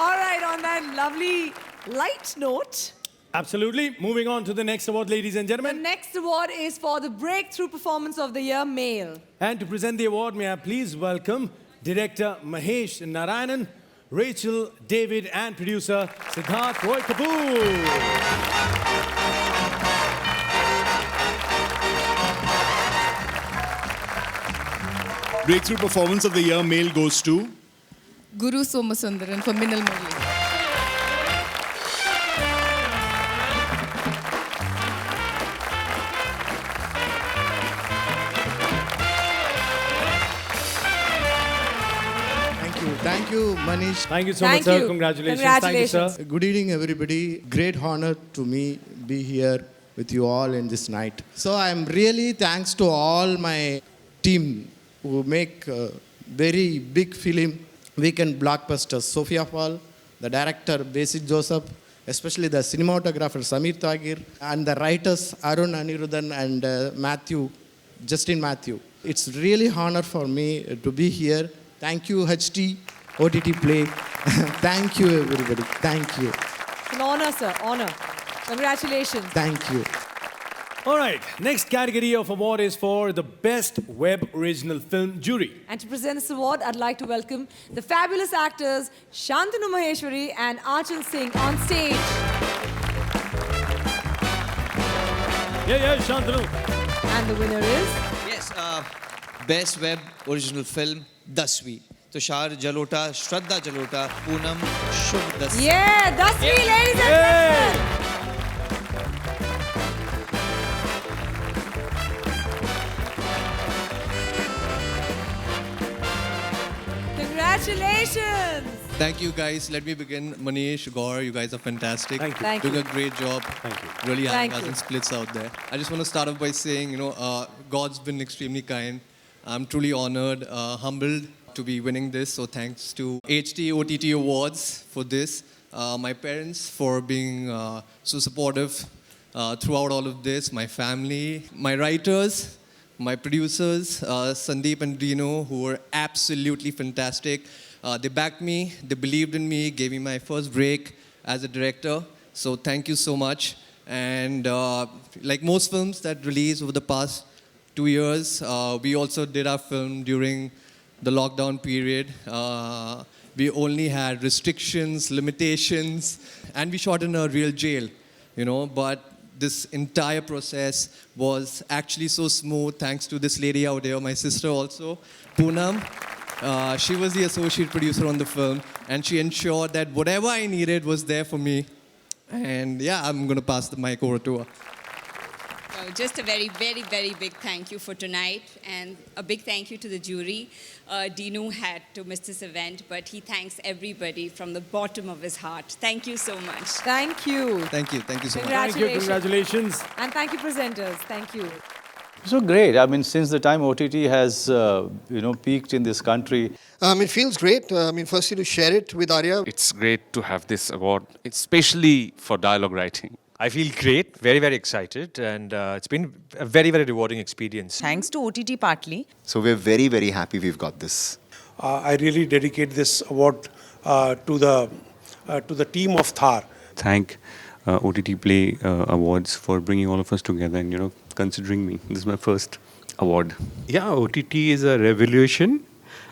All right, on that lovely light note. Absolutely. Moving on to the next award, ladies and gentlemen. The next award is for the Breakthrough Performance of the Year Male. And to present the award, may I please welcome Director Mahesh Narayanan, Rachel David, and producer Siddharth Roy Kapoor. Breakthrough Performance of the Year Male goes to Guru Somasundaran for Minal Murli. Thank you, Manish. Thank you so much, sir. Congratulations. Thank you, sir. Good evening, everybody. Great honor to me be here with you all in this night. So I'm really thanks to all my team who make a very big film, weekend blockbusters. Sophia Paul, the director Basit Joseph, especially the cinematographer Samir Tagir, and the writers Arun Anirudhan and Justin Matthew. It's really honor for me to be here. Thank you, HT, OTT Play. Thank you, everybody. Thank you. An honor, sir. Honor. Congratulations. Thank you. All right. Next category of award is for the Best Web Original Film Jury. And to present this award, I'd like to welcome the fabulous actors Shantanu Maheshwari and Achal Singh on stage. Yeah, Shantanu. And the winner is? Yes, Best Web Original Film, Dasvi. Tushar Jalota, Shraddha Jalota, Poonam Shubh Dasvi. Yeah, Dasvi, ladies and gentlemen. Congratulations. Thank you, guys. Let me begin. Manish, Gaur, you guys are fantastic. Thank you. Thank Doing you. a great job. Thank you. Really Thank having us you. in splits out there. I just want to start off by saying, God's been extremely kind. I'm truly honored, humbled to be winning this. So thanks to HT OTT Awards for this. My parents for being so supportive throughout all of this. My family, my writers, my producers, Sandeep and Dino, who were absolutely fantastic. They backed me, they believed in me, gave me my first break as a director. So thank you so much. And like most films that released over the past 2 years, we also did our film during the lockdown period. We only had restrictions, limitations, and we shot in a real jail, but this entire process was actually so smooth thanks to this lady out there, my sister also, Poonam. She was the associate producer on the film, and she ensured that whatever I needed was there for me. And yeah, I'm going to pass the mic over to her. Just a very, very, very big thank you for tonight, and a big thank you to the jury. Dinu had to miss this event, but he thanks everybody from the bottom of his heart. Thank you so much. Thank you. Thank you so much. Thank you, congratulations. And thank you, presenters. Thank you. So great. I mean, since the time OTT has, peaked in this country. It feels great. Firstly to share it with Arya. It's great to have this award, especially for dialogue writing. I feel great, very, very excited, and it's been a very, very rewarding experience. Thanks to OTT partly. So we're very, very happy we've got this. I really dedicate this award to the team of Thar. Thank OTT Play Awards for bringing all of us together and, considering me. This is my first award. Yeah, OTT is a revolution,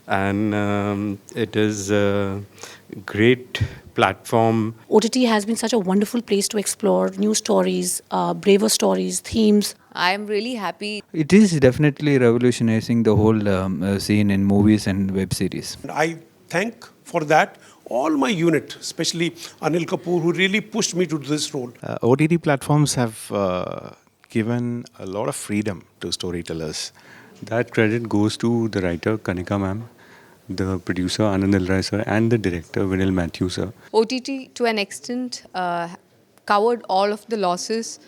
and it is a great platform. OTT has been such a wonderful place to explore new stories, braver stories, themes. I am really happy. It is definitely revolutionizing the whole scene in movies and web series. I thank for that all my unit, especially Anil Kapoor, who really pushed me to this role. OTT platforms have given a lot of freedom to storytellers. That credit goes to the writer Kanika ma'am, the producer Anand Ilrai sir, and the director Vinil Matthew sir. OTT, to an extent, covered all of the losses,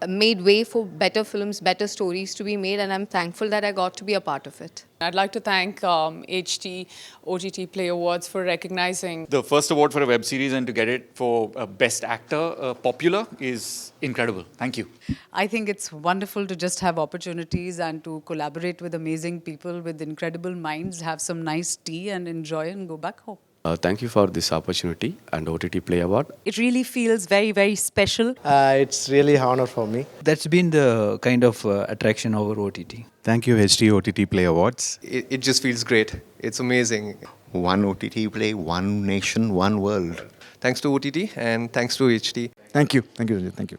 made way for better films, better stories to be made, and I'm thankful that I got to be a part of it. I'd like to thank HT OTT Play Awards for recognizing The first award for a web series and to get it for Best Actor Popular is incredible. Thank you. I think it's wonderful to just have opportunities and to collaborate with amazing people with incredible minds, have some nice tea and enjoy and go back home. Thank you for this opportunity and OTT Play Award. It really feels very, very special. It's really an honor for me. That's been the kind of attraction over OTT. Thank you, HT OTT Play Awards. It just feels great. It's amazing. One OTT Play, one nation, one world. Thanks to OTT and thanks to HT. Thank you. Thank you, Rajat. Thank you.